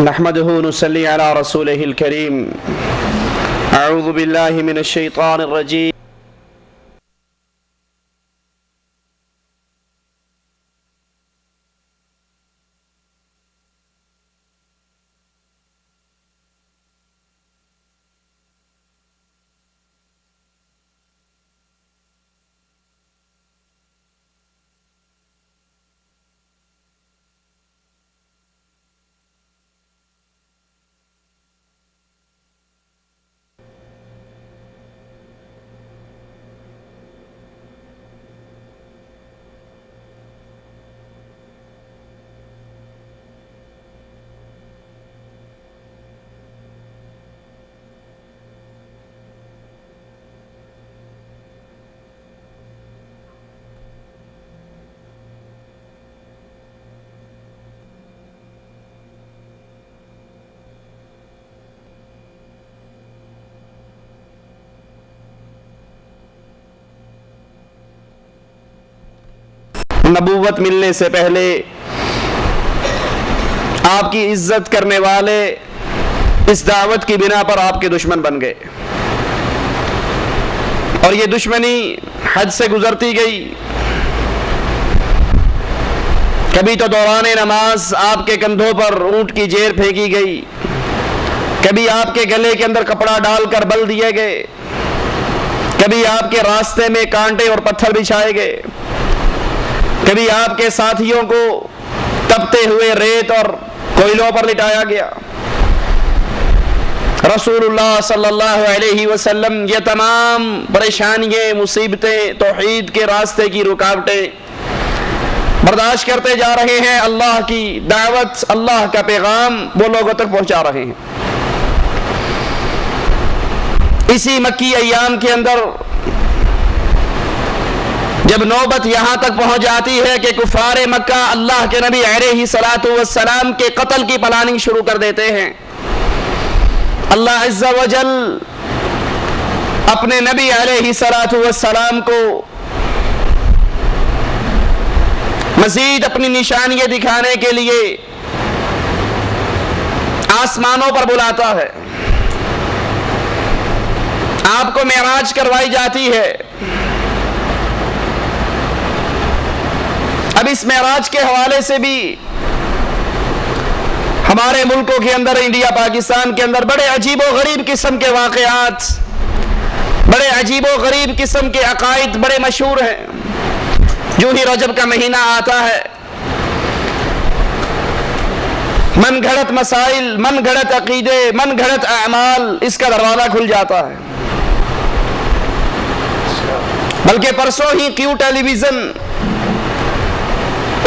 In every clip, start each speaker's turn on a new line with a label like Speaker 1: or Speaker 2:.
Speaker 1: نحمده نصلي على رسوله الكريم اعوذ بالله من الشيطان الرجيم نبوت ملنے سے پہلے آپ کی عزت کرنے والے اس دعوت کی بنا پر آپ کے دشمن بن گئے، اور یہ دشمنی حد سے گزرتی گئی۔ کبھی تو دوران نماز آپ کے کندھوں پر اونٹ کی جیر پھینکی گئی، کبھی آپ کے گلے کے اندر کپڑا ڈال کر بل دیے گئے، کبھی آپ کے راستے میں کانٹے اور پتھر بچھائے گئے، کبھی آپ کے ساتھیوں کو تپتے ہوئے ریت اور کوئلوں پر لٹایا گیا۔ رسول اللہ صلی اللہ علیہ وسلم یہ تمام پریشانیاں، مصیبتیں، توحید کے راستے کی رکاوٹیں برداشت کرتے جا رہے ہیں، اللہ کی دعوت، اللہ کا پیغام وہ لوگوں تک پہنچا رہے ہیں۔ اسی مکی ایام کے اندر جب نوبت یہاں تک پہنچ جاتی ہے کہ کفار مکہ اللہ کے نبی علیہ الصلوۃ والسلام کے قتل کی پلاننگ شروع کر دیتے ہیں، اللہ عز و جل اپنے نبی علیہ الصلوۃ والسلام کو مزید اپنی نشانیاں دکھانے کے لیے آسمانوں پر بلاتا ہے، آپ کو معراج کروائی جاتی ہے۔ اب اس معراج کے حوالے سے بھی ہمارے ملکوں کے اندر، انڈیا پاکستان کے اندر بڑے عجیب و غریب قسم کے واقعات، بڑے عجیب و غریب قسم کے عقائد بڑے مشہور ہیں۔ جو ہی رجب کا مہینہ آتا ہے، من گھڑت مسائل، من گھڑت عقیدے، من گھڑت اعمال، اس کا دروازہ کھل جاتا ہے۔ بلکہ پرسوں ہی کیو ٹیلی ویژن،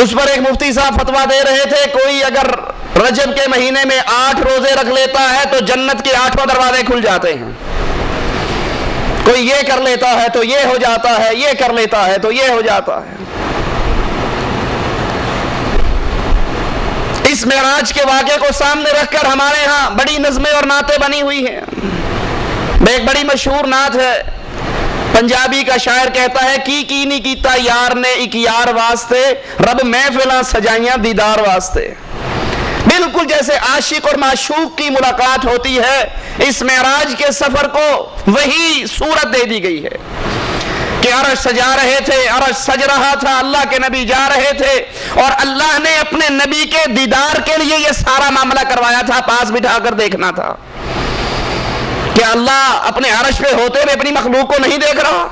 Speaker 1: اس پر ایک مفتی صاحب فتویٰ دے رہے تھے، کوئی اگر رجب کے مہینے میں 8 روزے رکھ لیتا ہے تو جنت کے 8 دروازے کھل جاتے ہیں۔ کوئی یہ کر لیتا ہے تو یہ ہو جاتا ہے، یہ کر لیتا ہے تو یہ ہو جاتا ہے۔ اس معراج کے واقعے کو سامنے رکھ کر ہمارے ہاں بڑی نظمیں اور نعتیں بنی ہوئی ہیں۔ ایک بڑی مشہور نعت ہے، پنجابی کا شاعر کہتا ہے، کی نہیں کیتا یار نے ایک یار واسطے، رب محفلاں سجائیاں دیدار واسطے۔ بالکل جیسے عاشق اور معشوق کی ملاقات ہوتی ہے، اس معراج کے سفر کو وہی صورت دے دی گئی ہے کہ عرش سجا رہے تھے، عرش سج رہا تھا، اللہ کے نبی جا رہے تھے، اور اللہ نے اپنے نبی کے دیدار کے لیے یہ سارا معاملہ کروایا تھا، پاس بٹھا کر دیکھنا تھا کہ اللہ اپنے عرش پہ ہوتے ہوئے اپنی مخلوق کو نہیں دیکھ رہا۔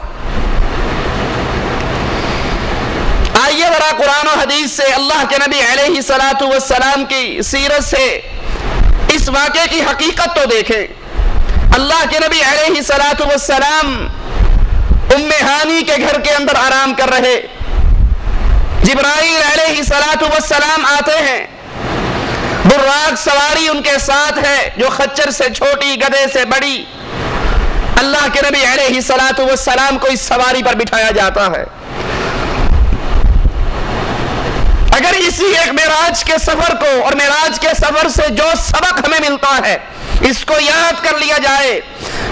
Speaker 1: آئیے ذرا قرآن و حدیث سے، اللہ کے نبی علیہ الصلوۃ والسلام کی سیرت سے اس واقعے کی حقیقت تو دیکھیں۔ اللہ کے نبی علیہ الصلوۃ والسلام ام ہانی کے گھر کے اندر آرام کر رہے، جبرائیل علیہ الصلوۃ والسلام آتے ہیں، براق سواری ان کے ساتھ ہے، جو خچر سے چھوٹی، گدھے سے بڑی، اللہ کے نبی علیہ الصلوۃ والسلام کو اس سواری پر بٹھایا جاتا ہے۔ اگر اسی ایک معراج کے سفر کو اور معراج کے سفر سے جو سبق ہمیں ملتا ہے اس کو یاد کر لیا جائے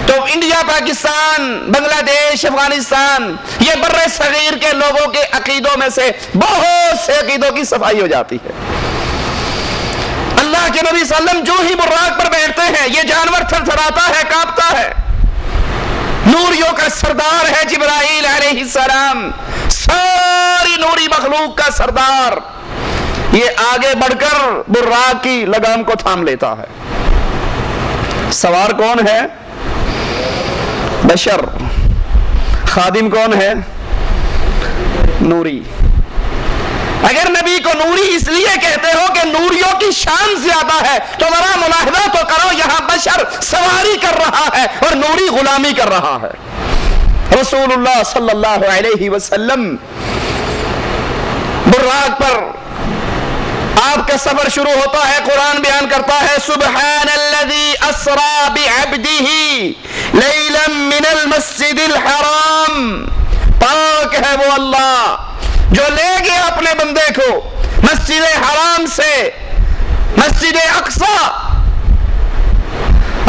Speaker 1: تو انڈیا، پاکستان، بنگلہ دیش، افغانستان، یہ بر صغیر کے لوگوں کے عقیدوں میں سے بہت سے عقیدوں کی صفائی ہو جاتی ہے۔ اللہ اللہ کے نبی صلی اللہ علیہ وسلم جو ہی براق پر بیٹھتے ہیں یہ جانور تھر تھراتا ہے، کانپتا ہے۔ نوریوں کا سردار ہے جبرائیل علیہ السلام، ساری نوری مخلوق کا سردار، یہ آگے بڑھ کر براق کی لگام کو تھام لیتا ہے۔ سوار کون ہے؟ بشر۔ خادم کون ہے؟ نوری۔ اگر نبی کو نوری اس لیے کہتے ہو کہ نوریوں کی شان زیادہ ہے تو ذرا ملاحظہ تو کرو، یہاں بشر سواری کر رہا ہے اور نوری غلامی کر رہا ہے۔ رسول اللہ صلی اللہ علیہ وسلم براق پر آپ کا سفر شروع ہوتا ہے، قرآن بیان کرتا ہے سبحان الذی اسری بعبدہ لیلا من المسجد الحرام، پاک ہے وہ اللہ جو لے گیا اپنے بندے کو مسجد حرام سے مسجد اقصی۔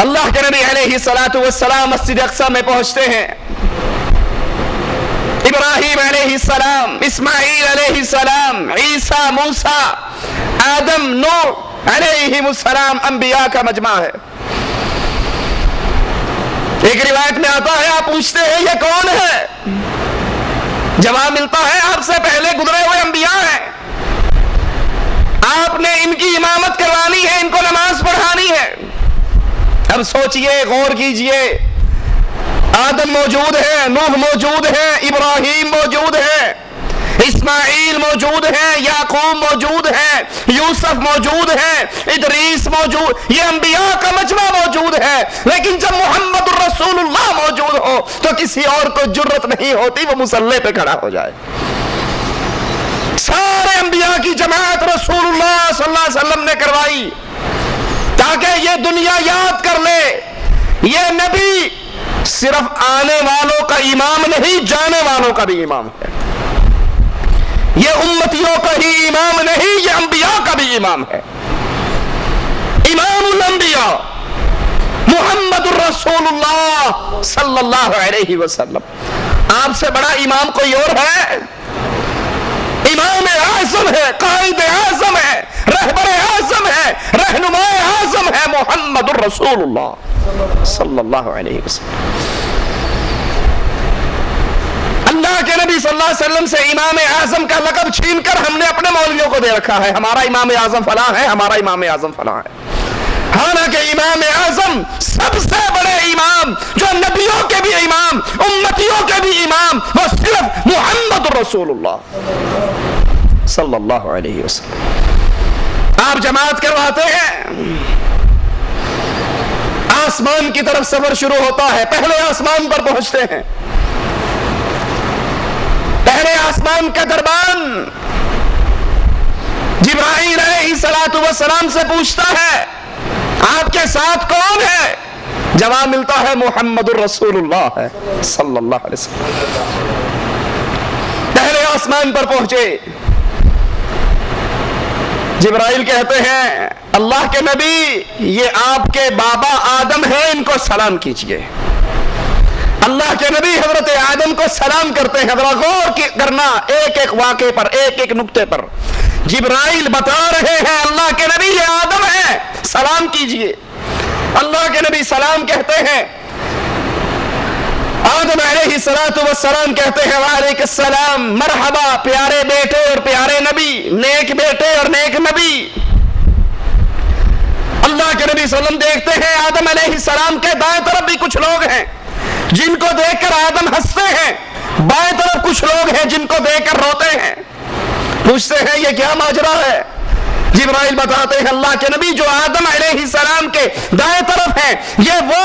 Speaker 1: اللہ کے نبی علیہ السلام مسجد اقصی میں پہنچتے ہیں، ابراہیم علیہ السلام، اسماعیل علیہ السلام، عیسیٰ، موسیٰ، آدم، نوح علیہ السلام انبیاء کا مجمع ہے۔ ایک روایت میں آتا ہے آپ پوچھتے ہیں یہ کون ہے؟ جواب ملتا ہے آپ سے پہلے گزرے ہوئے انبیاء ہیں، آپ نے ان کی امامت کروانی ہے، ان کو نماز پڑھانی ہے۔ اب سوچئے، غور کیجئے، آدم موجود ہے، نوح موجود ہے، ابراہیم موجود ہے، اسماعیل موجود ہے، یعقوب موجود ہے، یوسف موجود ہے، ادریس موجود، یہ انبیاء کا مجمع موجود ہے، لیکن جب محمد الرسول اللہ موجود ہو تو کسی اور کو جرت نہیں ہوتی وہ مصلی پہ کھڑا ہو جائے۔ سارے انبیاء کی جماعت رسول اللہ صلی اللہ علیہ وسلم نے کروائی تاکہ یہ دنیا یاد کر لے یہ نبی صرف آنے والوں کا امام نہیں، جانے والوں کا بھی امام ہے۔ یہ امتیوں کا ہی امام نہیں، یہ انبیاء کا بھی امام ہے۔ امام الانبیاء محمد الرسول اللہ صلی اللہ علیہ وسلم، آپ سے بڑا امام کوئی اور ہے؟ امام اعظم ہے، قائد اعظم ہے، رہبر اعظم ہے، رہنما اعظم ہے محمد الرسول اللہ صلی اللہ علیہ وسلم۔ اللہ کے نبی صلی اللہ علیہ وسلم سے امام اعظم کا لقب چھین کر ہم نے اپنے مولویوں کو دے رکھا ہے، ہمارا امام اعظم فلاں ہے، ہمارا امام اعظم فلاں ہے۔ حالانکہ امام اعظم سب سے بڑے امام، جو نبیوں کے بھی امام، امتیوں کے بھی امام، وہ صرف محمد رسول اللہ صلی اللہ علیہ وسلم۔ آپ جماعت کرواتے ہیں، آسمان کی طرف سفر شروع ہوتا ہے، پہلے آسمان پر پہنچتے ہیں، پہلے آسمان کا دربان جبرائیل علیہ السلام سے پوچھتا ہے آپ کے ساتھ کون ہے؟ جواب ملتا ہے محمد الرسول اللہ ہے صلی اللہ علیہ وسلم۔ پہلے آسمان پر پہنچے، جبرائیل کہتے ہیں اللہ کے نبی یہ آپ کے بابا آدم ہیں، ان کو سلام کیجئے۔ اللہ کے نبی حضرت آدم کو سلام کرتے ہیں۔ ذرا غور کرنا ایک ایک واقعے پر، ایک ایک نقطے پر۔ جبرائیل بتا رہے ہیں اللہ کے نبی یہ آدم ہے، سلام کیجئے۔ اللہ کے نبی سلام کہتے ہیں، آدم علیہ السلام کہتے ہیں وعلیکم السلام، مرحبا پیارے بیٹے اور پیارے نبی، نیک بیٹے اور نیک نبی۔ اللہ کے نبی صلی اللہ علیہ وسلم دیکھتے ہیں آدم علیہ السلام کے دائیں طرف بھی کچھ لوگ ہیں جن کو دیکھ کر آدم ہنستے ہیں، بائیں طرف کچھ لوگ ہیں جن کو دیکھ کر روتے ہیں۔ پوچھتے ہیں یہ کیا ماجرا ہے؟ جبرائیل بتاتے ہیں اللہ کے نبی جو آدم علیہ السلام کے دائیں طرف ہیں یہ وہ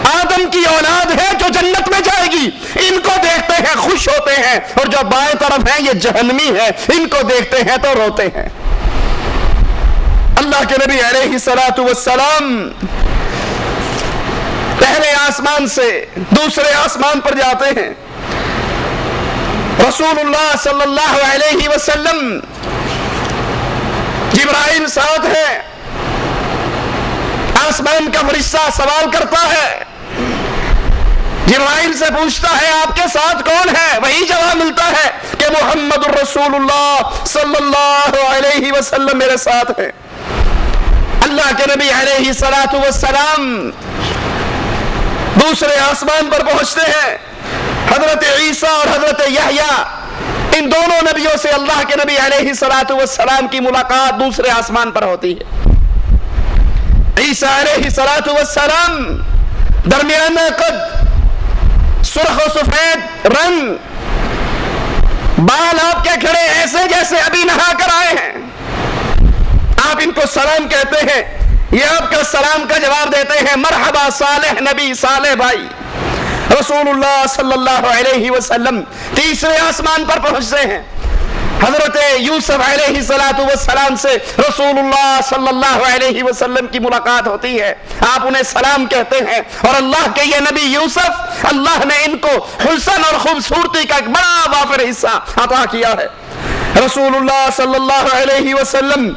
Speaker 1: آدم کی اولاد ہے جو جنت میں جائے گی، ان کو دیکھتے ہیں خوش ہوتے ہیں، اور جو بائیں طرف ہیں یہ جہنمی ہے، ان کو دیکھتے ہیں تو روتے ہیں۔ اللہ کے نبی علیہ السلام پہلے آسمان سے دوسرے آسمان پر جاتے ہیں، رسول اللہ صلی اللہ علیہ وسلم، جبرائیل ساتھ ہے، آسمان کا فرشتہ سوال کرتا ہے، جبرائیل سے پوچھتا ہے آپ کے ساتھ کون ہے؟ وہی جواب ملتا ہے کہ محمد الرسول اللہ صلی اللہ علیہ وسلم میرے ساتھ ہے۔ اللہ کے نبی علیہ السلام دوسرے آسمان پر پہنچتے ہیں. حضرت عیسیٰ اور حضرت یحییٰ ان دونوں نبیوں سے اللہ کے نبی علیہ السلام کی ملاقات دوسرے آسمان پر ہوتی ہے. عیسیٰ علیہ السلام درمیانہ قد، سرخ و سفید رنگ، بال آپ کے کھڑے ایسے جیسے ابھی نہا کر آئے ہیں. آپ ان کو سلام کہتے ہیں، یہ آپ کا سلام کا جواب دیتے ہیں، مرحبا صالح نبی، صالح بھائی. رسول اللہ صلی اللہ علیہ وسلم تیسرے آسمان پر پہنچتے ہیں. حضرت یوسف علیہ السلام سے رسول اللہ صلی اللہ علیہ وسلم کی ملاقات ہوتی ہے. آپ انہیں سلام کہتے ہیں، اور اللہ کے یہ نبی یوسف، اللہ نے ان کو حسن اور خوبصورتی کا ایک بڑا وافر حصہ عطا کیا ہے. رسول اللہ صلی اللہ علیہ وسلم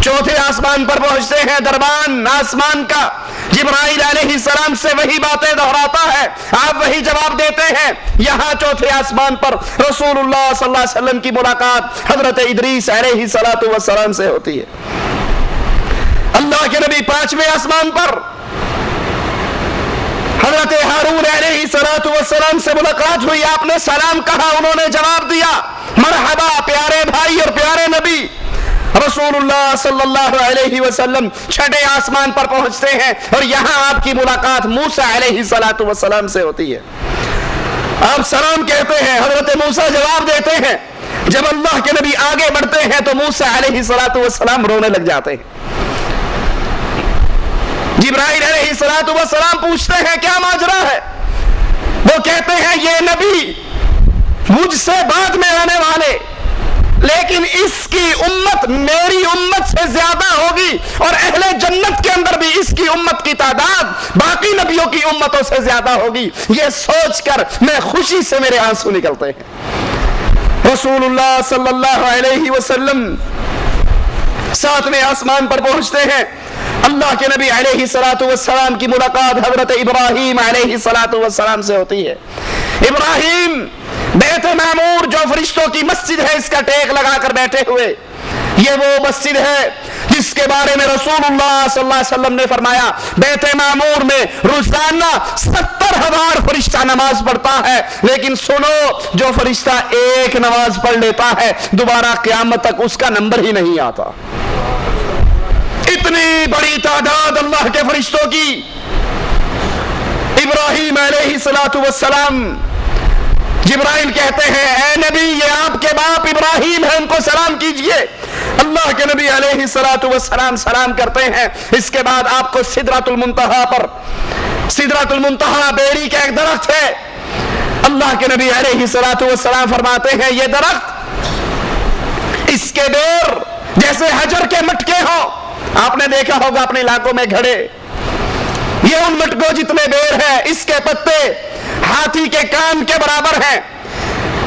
Speaker 1: چوتھے آسمان پر پہنچتے ہیں. دربان آسمان کا جبرائیل علیہ السلام سے وہی باتیں دہراتا ہے، آپ وہی جواب دیتے ہیں. یہاں چوتھے آسمان پر رسول اللہ صلی اللہ علیہ وسلم کی ملاقات حضرت ادریس علیہ السلام سے ہوتی ہے. اللہ کے نبی پانچویں آسمان پر حضرت ہارون علیہ السلام سے ملاقات ہوئی. آپ نے سلام کہا، انہوں نے جواب دیا، مرحبا پیارے بھائی اور پیارے نبی. رسول اللہ صلی اللہ علیہ وسلم چھٹے آسمان پر پہنچتے ہیں، اور یہاں آپ کی ملاقات موسیٰ علیہ السلام سے ہوتی ہے. آپ سلام کہتے ہیں، حضرت موسیٰ جواب دیتے ہیں. جب اللہ کے نبی آگے بڑھتے ہیں تو موسیٰ علیہ السلام رونے لگ جاتے ہیں. جبرائیل علیہ السلام پوچھتے ہیں کیا ماجرا ہے؟ وہ کہتے ہیں یہ نبی مجھ سے بعد میں آنے والے، لیکن اس کی امت میری امت سے زیادہ ہوگی، اور اہل جنت کے اندر بھی اس کی امت کی تعداد باقی نبیوں کی امتوں سے زیادہ ہوگی. یہ سوچ کر میں خوشی سے میرے آنسو نکلتے ہیں. رسول اللہ صلی اللہ علیہ وسلم ساتویں آسمان پر پہنچتے ہیں. اللہ کے نبی علیہ السلام کی ملاقات حضرت ابراہیم علیہ السلام سے ہوتی ہے. ابراہیم بیت معمور جو فرشتوں کی مسجد ہے، اس کا ٹیک لگا کر بیٹھے ہوئے، یہ وہ مسجد ہے جس کے بارے میں رسول اللہ صلی اللہ علیہ وسلم نے فرمایا بیت معمور میں روزانہ 70,000 فرشتہ نماز پڑھتا ہے، لیکن سنو، جو فرشتہ ایک نماز پڑھ لیتا ہے دوبارہ قیامت تک اس کا نمبر ہی نہیں آتا. اتنی بڑی تعداد اللہ کے فرشتوں کی. ابراہیم علیہ السلام، جبرائیل کہتے ہیں اے نبی یہ آپ کے باپ ابراہیم ہیں، ان کو سلام کیجئے. اللہ کے نبی علیہ السلام سلام کرتے ہیں. اس کے بعد آپ کو سدرۃ المنتہا پر، سدرۃ المنتہا بیری کا ایک درخت ہے، اللہ کے نبی علیہ السلام فرماتے ہیں یہ درخت، اس کے بیر جیسے حجر کے مٹکے ہوں. آپ نے دیکھا ہوگا اپنے علاقوں میں گھڑے، یہ ان مٹکوں جتنے بیر ہیں، اس کے پتے ہاتھی کے کان کے برابر ہیں.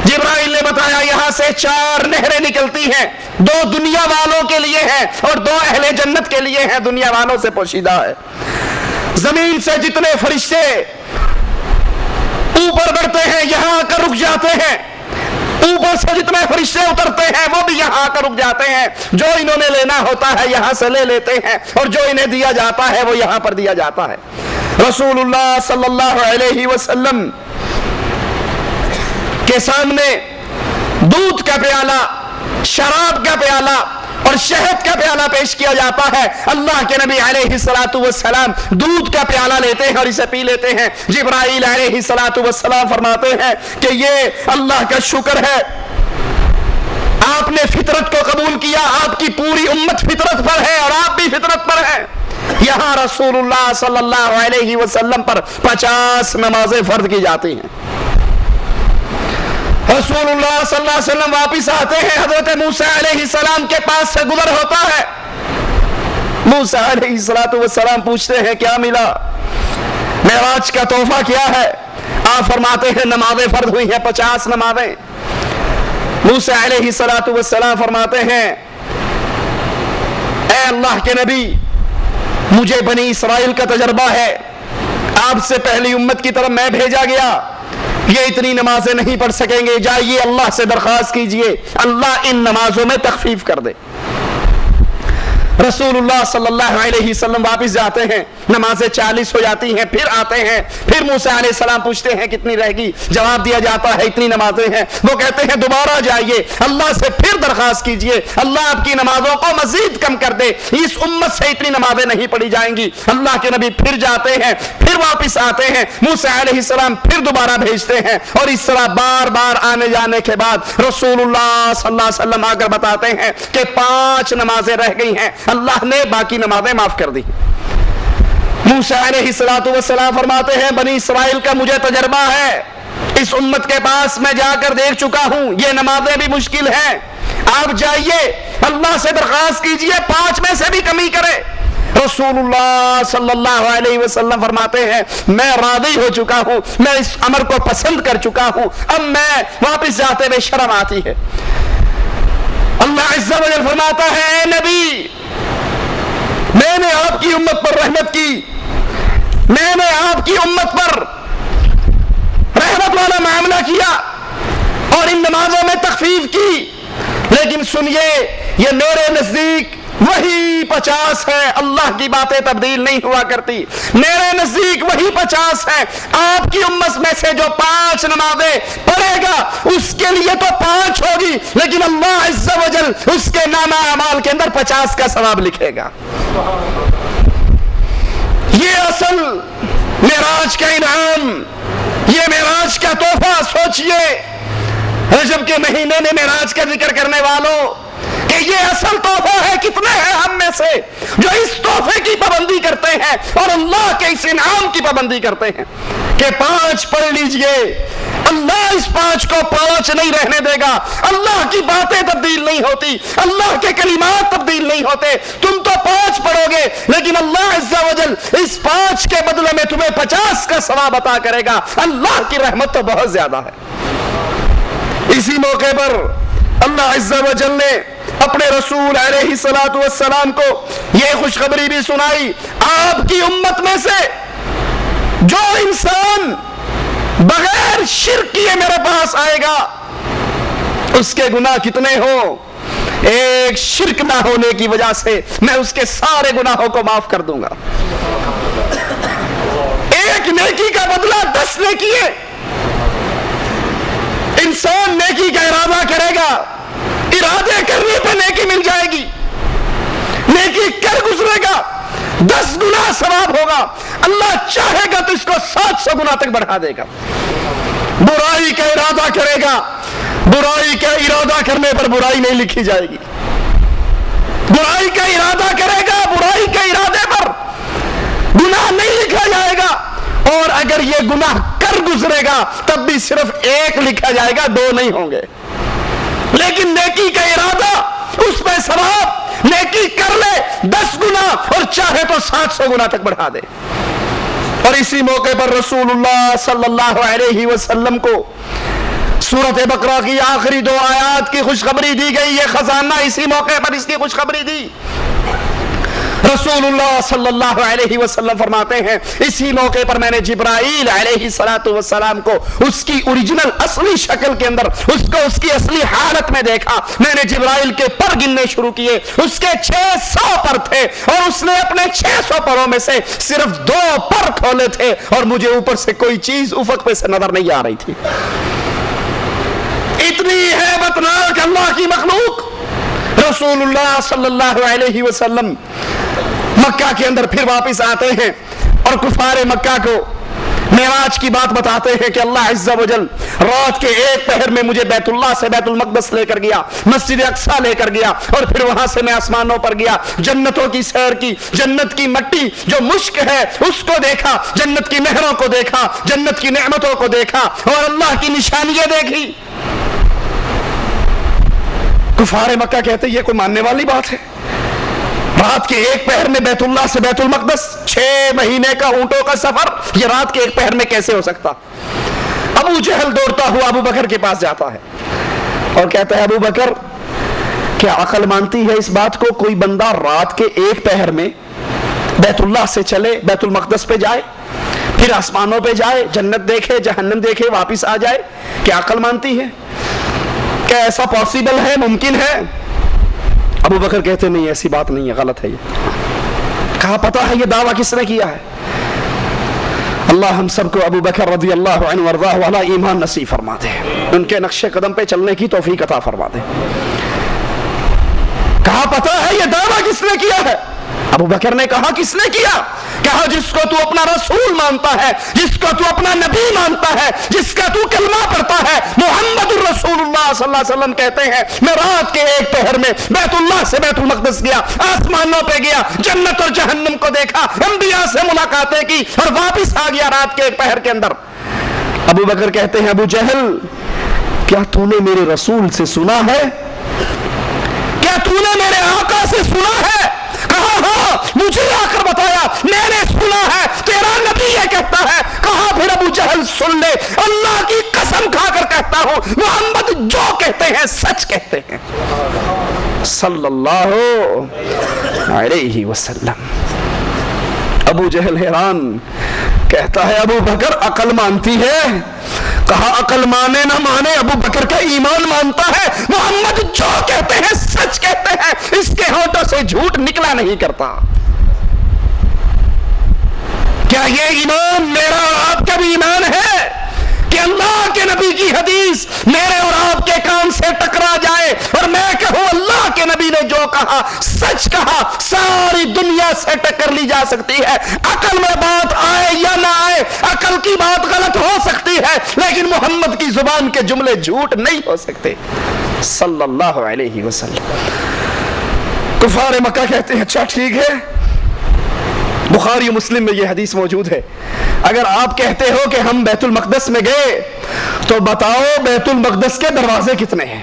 Speaker 1: جبرائیل نے بتایا یہاں سے 4 نہریں نکلتی ہیں، 2 دنیا والوں کے لیے ہیں اور 2 اہل جنت کے لیے ہیں، دنیا والوں سے پوشیدہ ہے. زمین سے جتنے فرشتے اوپر بڑھتے ہیں یہاں آ کر رک جاتے ہیں، اوپر سے جتنے فرشتے اترتے ہیں وہ بھی یہاں آ کر رک جاتے ہیں. جو انہوں نے لینا ہوتا ہے یہاں سے لے لیتے ہیں، اور جو انہیں دیا جاتا ہے وہ یہاں پر دیا جاتا ہے. رسول اللہ صلی اللہ علیہ وسلم کے سامنے دودھ کا پیالہ، شراب کا پیالہ اور شہد کا پیالہ پیش کیا جاتا ہے. اللہ کے نبی علیہ السلام دودھ کا پیالہ لیتے ہیں اور اسے پی لیتے ہیں. جبرائیل علیہ السلام فرماتے ہیں کہ یہ اللہ کا شکر ہے، آپ نے فطرت کو قبول کیا، آپ کی پوری امت فطرت پر ہے اور آپ بھی فطرت پر ہیں. یہاں رسول اللہ صلی اللہ علیہ وسلم پر 50 نمازیں فرض کی جاتی ہیں. رسول اللہ صلی اللہ علیہ وسلم واپس آتے ہیں، حضرت موسیٰ علیہ السلام کے پاس سے گزر ہوتا ہے. موسیٰ علیہ السلام پوچھتے ہیں کیا ملا، معراج کا تحفہ کیا ہے؟ آپ فرماتے ہیں نمازیں فرض ہوئی ہیں 50 نمازیں. موسیٰ علیہ السلام فرماتے ہیں اے اللہ کے نبی، مجھے بنی اسرائیل کا تجربہ ہے، آپ سے پہلی امت کی طرف میں بھیجا گیا، یہ اتنی نمازیں نہیں پڑھ سکیں گے، جائیے اللہ سے درخواست کیجئے اللہ ان نمازوں میں تخفیف کر دے. رسول اللہ صلی اللہ علیہ وسلم واپس جاتے ہیں، نمازیں 40 ہو جاتی ہیں، پھر آتے ہیں، پھر موسیٰ علیہ السلام پوچھتے ہیں کتنی رہ گئی، جواب دیا جاتا ہے اتنی نمازیں ہیں۔ وہ کہتے ہیں دوبارہ جائیے، اللہ سے پھر درخواست کیجئے، اللہ آپ کی نمازوں کو مزید کم کر دے، اس امت سے اتنی نمازیں نہیں پڑھی جائیں گی۔ اللہ کے نبی پھر جاتے ہیں، پھر واپس آتے ہیں، موسیٰ علیہ السلام پھر دوبارہ بھیجتے ہیں، اور اس طرح بار بار آنے جانے کے بعد رسول اللہ صلی اللہ علیہ وسلم آ کر بتاتے ہیں کہ 5 نمازیں رہ گئی ہیں، اللہ نے باقی نمازیں معاف کر دی۔ موسیٰ علیہ السلام فرماتے ہیں بنی اسرائیل کا مجھے تجربہ ہے، اس امت کے پاس میں جا کر دیکھ چکا ہوں، یہ نمازیں بھی مشکل ہیں، آپ جائیے اللہ سے درخواست کیجئے 5 میں سے بھی کمی کرے۔ رسول اللہ صلی اللہ علیہ وسلم فرماتے ہیں میں راضی ہو چکا ہوں، میں اس امر کو پسند کر چکا ہوں، اب میں واپس جاتے ہوئے شرم آتی ہے۔ اللہ عز و جل فرماتا ہے اے نبی، میں نے آپ کی امت پر رحمت کی، میں نے آپ کی امت پر رحمت والا معاملہ کیا اور ان نمازوں میں تخفیف کی، لیکن سنیے یہ میرے نزدیک وہی 50 ہے، اللہ کی باتیں تبدیل نہیں ہوا کرتی، میرے نزدیک وہی 50 ہے، آپ کی امت میں سے جو 5 نمازیں پڑھے گا اس کے لیے تو 5 ہوگی، لیکن اللہ عز و جل اس کے نامہ اعمال کے اندر 50 کا ثواب لکھے گا۔ یہ اصل معراج کا انعام، یہ معراج کا تحفہ۔ سوچئے رجب کے مہینے میں معراج کا ذکر کرنے والوں کہ یہ اصل تحفہ ہے، کتنے ہیں ہم میں سے جو اس تحفے کی پابندی کرتے ہیں اور اللہ کے اس انعام کی پابندی کرتے ہیں کہ 5 پڑھ لیجئے، اللہ اس 5 کو 5 نہیں رہنے دے گا، اللہ کی باتیں تبدیل نہیں ہوتی، اللہ کے کلمات تبدیل نہیں ہوتے، تم تو 5 پڑھو گے لیکن اللہ عز و جل اس 5 کے بدلے میں تمہیں 50 کا ثواب عطا کرے گا۔ اللہ کی رحمت تو بہت زیادہ ہے۔ اسی موقع پر اللہ عز و جل نے اپنے رسول علیہ السلام کو یہ خوشخبری بھی سنائی، آپ کی امت میں سے جو انسان بغیر شرک کیے میرے پاس آئے گا اس کے گناہ کتنے ہوں، ایک شرک نہ ہونے کی وجہ سے میں اس کے سارے گناہوں کو معاف کر دوں گا۔ ایک نیکی کا بدلہ 10 نیکی ہے۔ انسان نیکی کا ارادہ کرے گا، ارادے کرنے پہ نیکی مل جائے گی، نیکی کر گزرے گا 10 گنا ثواب ہوگا، اللہ چاہے گا تو اس کو 700 گنا تک بڑھا دے گا۔ برائی کا ارادہ کرے گا، برائی کا ارادہ کرنے پر برائی نہیں لکھی جائے گی، برائی کا ارادہ کرے گا، برائی کے ارادے پر گناہ نہیں لکھا جائے گا، اور اگر یہ گناہ کر گزرے گا تب بھی صرف 1 لکھا جائے گا، 2 نہیں ہوں گے۔ لیکن نیکی کا ارادہ اس پہ ثواب، نیکی کر لے 10 گنا اور چاہے تو 700 گنا تک بڑھا دے۔ اور اسی موقع پر رسول اللہ صلی اللہ علیہ وسلم کو سورۃ بقرہ کی آخری 2 آیات کی خوشخبری دی گئی، یہ خزانہ اسی موقع پر اس کی خوشخبری دی۔ رسول اللہ صلی اللہ علیہ وسلم فرماتے ہیں اسی موقع پر میں نے جبرائیل علیہ السلام کو اس کی اوریجنل اصلی شکل کے اندر اس کی اصلی حالت میں دیکھا، میں نے جبرائیل کے پر گننے شروع کیے، اس کے 600 پر تھے اور اس نے اپنے 600 پروں میں سے صرف 2 پر کھولے تھے اور مجھے اوپر سے کوئی چیز افق پہ سے نظر نہیں آ رہی تھی۔ اتنی ہیبت ناک اللہ کی مخلوق۔ رسول اللہ صلی اللہ علیہ وسلم مکہ کے اندر پھر واپس آتے ہیں اور کفار مکہ کو معراج کی بات بتاتے ہیں کہ اللہ عز و جل رات کے 1 پہر میں مجھے بیت اللہ سے بیت المقدس لے کر گیا، مسجد اقصیٰ لے کر گیا اور پھر وہاں سے میں آسمانوں پر گیا، جنتوں کی سیر کی، جنت کی مٹی جو مشک ہے اس کو دیکھا، جنت کی نہروں کو دیکھا، جنت کی نعمتوں کو دیکھا اور اللہ کی نشانیاں دیکھی۔ کفار مکہ کہتے ہیں یہ کوئی ماننے والی بات ہے؟ رات کے 1 پہر میں بیت اللہ سے بیت المقدس 6 مہینے کا اونٹوں کا سفر، یہ رات کے 1 پہر میں کیسے ہو سکتا؟ ابو جہل دوڑتا ہوا ابو بکر کے پاس جاتا ہے اور کہتا ہے ابو بکر کیا عقل مانتی ہے اس بات کو، کوئی بندہ رات کے 1 پہر میں بیت اللہ سے چلے، بیت المقدس پہ جائے، پھر آسمانوں پہ جائے، جنت دیکھے، جہنم دیکھے، واپس آ جائے؟ کیا عقل مانتی ہے؟ کیا ایسا پاسبل ہے، ممکن ہے؟ ابو بکر کہتے نہیں ایسی بات نہیں ہے, غلط ہے یہ. کہا پتا ہے یہ دعویٰ کس نے کیا ہے؟ اللہ ہم سب کو ابو بکر رضی اللہ عنہ وارضاہ والا ایمان نصیب فرما دے, ان کے نقش قدم پہ چلنے کی توفیق عطا فرما دے. کہا پتا ہے یہ دعویٰ کس نے کیا ہے؟ ابو بکر نے کہا کس نے کیا؟ کہا جس کو تو اپنا رسول مانتا ہے, جس کو تو اپنا نبی مانتا ہے, جس کا تو کلمہ پڑھتا ہے, محمد الرسول اللہ صلی اللہ علیہ وسلم کہتے ہیں میں رات کے ایک پہر میں بیت اللہ سے بیت المقدس گیا, آسمانوں پہ گیا, جنت اور جہنم کو دیکھا, انبیاء سے ملاقاتیں کی اور واپس آ گیا رات کے ایک پہر کے اندر. ابو بکر کہتے ہیں ابو جہل کیا تو نے میرے رسول سے سنا ہے؟ کیا تو نے میرے آقا سے سنا ہے؟ کہا ہاں, مجھے آ کر بتایا, میں نے سنا ہے, تیرا نبی یہ کہتا ہے. کہا پھر ابو جہل سن لے, اللہ کی قسم کھا کر کہتا ہوں محمد جو کہتے ہیں سچ کہتے ہیں صلی اللہ علیہ وسلم. ابو جہل حیران, کہتا ہے ابو بکر عقل مانتی ہے؟ کہا عقل مانے نہ مانے ابو بکر کا ایمان مانتا ہے, محمد جو کہتے ہیں سچ کہتے ہیں, اس کے ہونٹوں سے جھوٹ نکلا نہیں کرتا. کیا یہ ایمان میرا اور آپ کا بھی ایمان ہے کہ اللہ کے نبی کی حدیث میرے اور آپ کے کان سے ٹکرا جائے اور میں کہوں اللہ کے نبی نے جو کہا سچ کہا, ساری دنیا سے ٹکر لی جا سکتی ہے, عقل میں بات آئے یا نہ آئے, عقل کی بات غلط ہو سکتی ہے لیکن محمد کی زبان کے جملے جھوٹ نہیں ہو سکتے صلی اللہ علیہ وسلم. کفار مکہ کہتے ہیں اچھا ٹھیک ہے, بخاری و مسلم میں یہ حدیث موجود ہے, اگر آپ کہتے ہو کہ ہم بیت المقدس میں گئے تو بتاؤ بیت المقدس کے دروازے کتنے ہیں,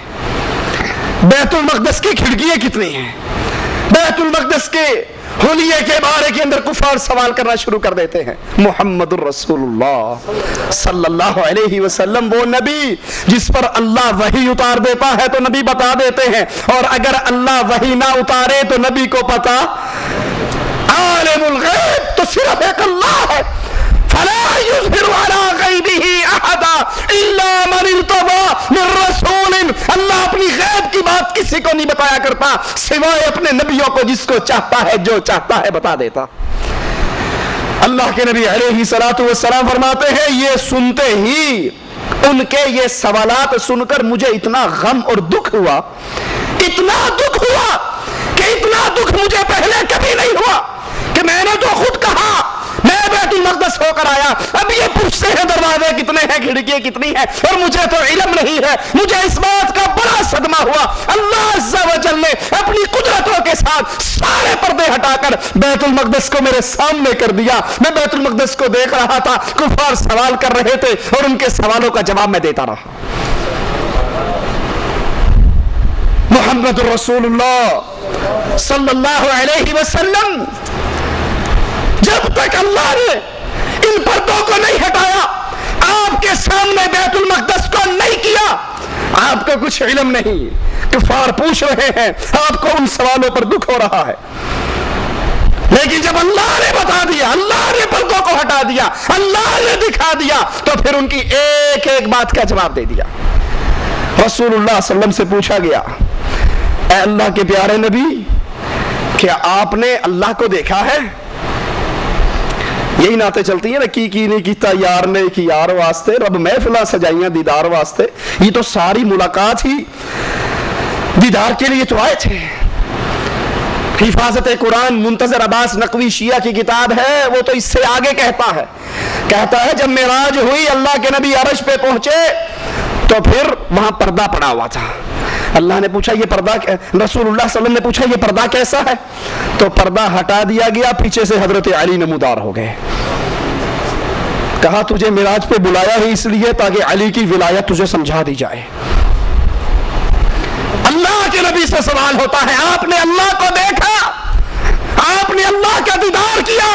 Speaker 1: بیت المقدس کی کھڑکیاں کتنی ہیں, بیت المقدس کے حلیے کے بارے کے اندر کفار سوال کرنا شروع کر دیتے ہیں. محمد الرسول اللہ صلی اللہ علیہ وسلم وہ نبی جس پر اللہ وحی اتار دیتا ہے تو نبی بتا دیتے ہیں, اور اگر اللہ وحی نہ اتارے تو نبی کو پتا, عالم الغیب تو صرف ایک اللہ ہے, فلا یظہر علی غیبہ احدا الا من ارتضی من رسول. اللہ اپنی غیب کی بات کسی کو نہیں بتایا کرتا سوائے اپنے نبیوں کو, جس کو چاہتا ہے جو چاہتا ہے بتا دیتا. اللہ کے نبی علیہ الصلوۃ والسلام فرماتے ہیں یہ سنتے ہی ان کے یہ سوالات سن کر مجھے اتنا غم اور دکھ ہوا, اتنا دکھ ہوا کہ اتنا دکھ مجھے پہلے کبھی نہیں ہوا کہ میں نے تو خود کہا میں بیت المقدس ہو کر آیا, اب یہ پوچھتے ہیں دروازے کتنے ہیں, کھڑکیاں کتنی ہیں, اور مجھے تو علم نہیں ہے. مجھے اس بات کا بڑا صدمہ ہوا, اللہ عز و جل نے اپنی قدرتوں کے ساتھ سارے پردے ہٹا کر بیت المقدس کو میرے سامنے کر دیا. میں بیت المقدس کو دیکھ رہا تھا, کفار سوال کر رہے تھے اور ان کے سوالوں کا جواب میں دیتا رہا. محمد الرسول اللہ صلی اللہ علیہ وسلم جب تک اللہ نے ان پردوں کو نہیں ہٹایا, آپ کے سامنے بیت المقدس کو نہیں کیا, آپ کو کچھ علم نہیں. کفار پوچھ رہے ہیں, آپ کو ان سوالوں پر دکھ ہو رہا ہے, لیکن جب اللہ نے بتا دیا, اللہ نے پردوں کو ہٹا دیا, اللہ نے دکھا دیا, تو پھر ان کی ایک ایک بات کا جواب دے دیا. رسول اللہ صلی اللہ علیہ وسلم سے پوچھا گیا اے اللہ کے پیارے نبی کیا آپ نے اللہ کو دیکھا ہے؟ یہی نعتیں چلتی ہیں نا, کی نہیں کیتا یار نے کی یار واسطے, رب محفلاں سجائیاں دیدار واسطے. یہ تو ساری ملاقات ہی دیدار کے لیے تو آئے تھے. حفاظت قرآن منتظر عباس نقوی شیعہ کی کتاب ہے, وہ تو اس سے آگے کہتا ہے جب معراج ہوئی اللہ کے نبی عرش پہ پہنچے تو پھر وہاں پردہ پڑا ہوا تھا. اللہ نے پوچھا یہ پردہ, رسول اللہ صلی اللہ علیہ وسلم نے پوچھا یہ پردہ کیسا ہے, تو پردہ ہٹا دیا گیا, پیچھے سے حضرت علی نمودار ہو گئے. کہا تجھے معراج پہ بلایا ہی اس لیے تاکہ علی کی ولایت تجھے سمجھا دی جائے. اللہ کے نبی سے سوال ہوتا ہے آپ نے اللہ کو دیکھا, آپ نے اللہ کا دیدار کیا؟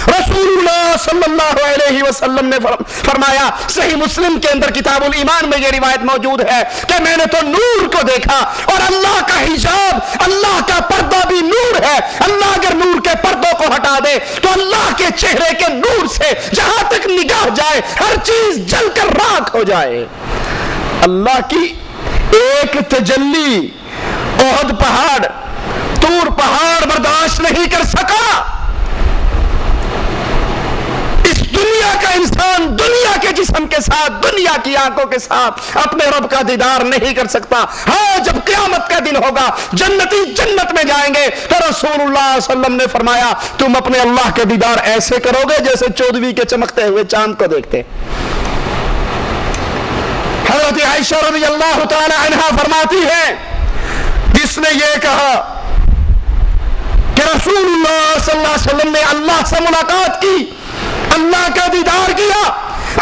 Speaker 1: رسول اللہ صلی اللہ علیہ وسلم نے فرمایا, صحیح مسلم کے اندر کتاب الایمان میں یہ روایت موجود ہے کہ میں نے تو نور کو دیکھا, اور اللہ کا حجاب, اللہ کا پردہ بھی نور ہے. اللہ اگر نور کے پردوں کو ہٹا دے تو اللہ کے چہرے کے نور سے جہاں تک نگاہ جائے ہر چیز جل کر راکھ ہو جائے. اللہ کی ایک تجلی احد پہاڑ
Speaker 2: طور پہاڑ برداشت نہیں کر سکا. اس دنیا کا انسان دنیا کے جسم کے ساتھ, دنیا کی آنکھوں کے ساتھ اپنے رب کا دیدار نہیں کر سکتا. ہاں جب قیامت کا دن ہوگا, جنتی جنت میں جائیں گے, تو رسول اللہ صلی اللہ علیہ وسلم نے فرمایا تم اپنے اللہ کے دیدار ایسے کرو گے جیسے 14ویں کے چمکتے ہوئے چاند کو دیکھتے. حضرت عائشہ رضی اللہ تعالی عنہا فرماتی ہے, جس نے یہ کہا کہ رسول اللہ صلی اللہ علیہ وسلم نے اللہ سے ملاقات کی, اللہ کا دیدار کیا,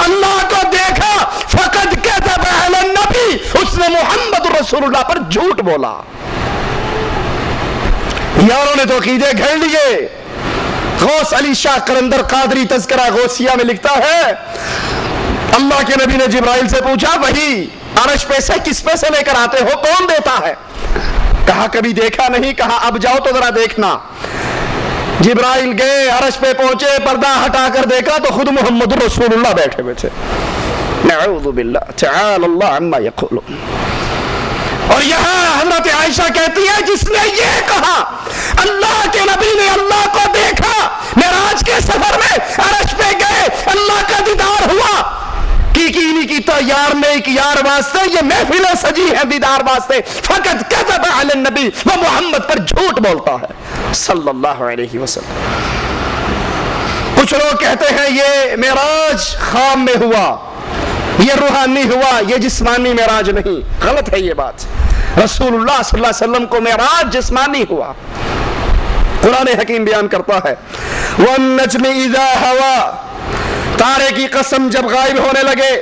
Speaker 2: اللہ کو دیکھا, فقد کذب علی النبی, اس نے محمد رسول اللہ پر جھوٹ بولا. یاروں نے تو عقیدے گھڑ لیے. غوث علی شاہ قلندر قادری تذکرہ غوثیہ میں لکھتا ہے, اللہ کے نبی نے جبرائیل سے پوچھا وہی عرش پہ سے کس پہ سے لے کر آتے ہو, کون دیتا ہے؟ کہا کبھی دیکھا نہیں. کہا اب جاؤ تو ذرا دیکھنا. جبرائیل گئے, عرش پہ پہنچے, پردہ ہٹا کر دیکھا تو خود محمد رسول اللہ بیٹھے ہوئے تھے. نعوذ باللہ تعالی اللہ عما یقولون. اور یہاں حضرت عائشہ کہتی ہے جس نے یہ کہا اللہ کے نبی نے اللہ کو دیکھا, معراج کے سفر میں عرش پہ گئے, اللہ کا دیدار ہوا, کی نہیں کیتا یار میں ایک یار واسطے, یہ محفل سجی ہے دیدار واسطے. فقط کذب علی النبی, وہ محمد پر جھوٹ بولتا ہے صلی اللہ علیہ وسلم. کچھ لوگ کہتے ہیں یہ معراج خام میں ہوا, یہ روحانی ہوا, یہ جسمانی معراج نہیں. غلط ہے یہ بات. رسول اللہ صلی اللہ علیہ وسلم کو معراج جسمانی ہوا. قرآن حکیم بیان کرتا ہے وَالنَّجْمِ إِذَا هَوَى, تارے کی قسم جب غائب ہونے لگے,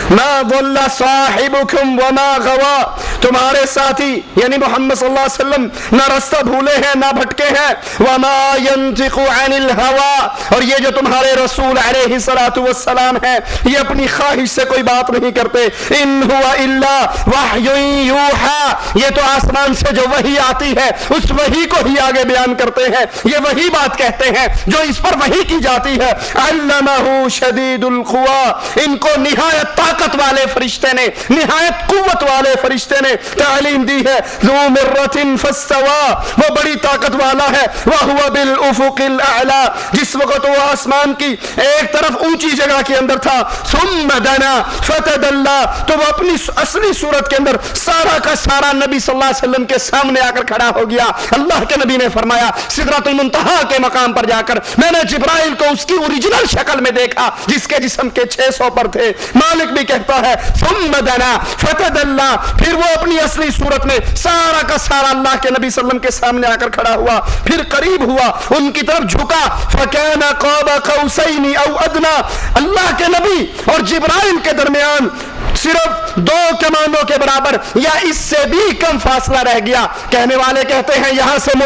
Speaker 2: مَا ضَلَّ صَاحِبُكُمْ وَمَا غَوَى, تمہارے ساتھی یعنی محمد صلی اللہ علیہ وسلم نہ رستہ بھولے ہیں نہ بھٹکے ہیں. وَمَا يَنْطِقُ عَنِ الْهَوَى, اور یہ جو تمہارے رسول علیہ الصلوۃ والسلام ہیں یہ اپنی خواہش سے کوئی بات نہیں کرتے. إِنْ هُوَ إِلَّا وَحْيٌ يُوحَى, یہ تو آسمان سے جو وحی آتی ہے اس وحی کو ہی آگے بیان کرتے ہیں. یہ وہی بات کہتے ہیں جو اس پر وحی کی جاتی ہے. عَلَّمَهُ شَدِيدُ الْقُوَى, ان کو نہایت طاقت والے فرشتے نے, نہایت قوت والے فرشتے نے تعلیم دی ہے. ذو مرۃ فاستوى, وہ بڑی طاقت والا ہے. وهو بالافق الاعلى, جس وقت وہ آسمان کی ایک طرف اونچی جگہ کے اندر تھا. ثم دنا فتدلى, تو وہ اپنی اصلی صورت کے اندر سارا کا سارا نبی صلی اللہ علیہ وسلم کے سامنے آ کر کھڑا ہو گیا. اللہ کے نبی نے فرمایا سدرۃ المنتہا کے مقام پر جا کر میں نے جبرائیل کو اس کی اوریجنل شکل میں دیکھا جس کے جسم کے 600 پر تھے. مالک بھی کہتا ہے ثم دنا فتدلى, پھر وہ اپنی اصلی صورت میں سارا کا سارا اللہ کے نبی صلی اللہ علیہ وسلم کے سامنے آ کر کھڑا ہوا, پھر قریب ہوا, ان کی طرف جھکا. فَكَانَ قَابَ قَوْسَيْنِ أَوْ أَدْنَى, اللہ کے نبی اور جبرائیل کے درمیان صرف 2 کمانوں کے برابر یا اس سے بھی کم فاصلہ رہ گیا. کہنے والے کہتے ہیں یہاں سے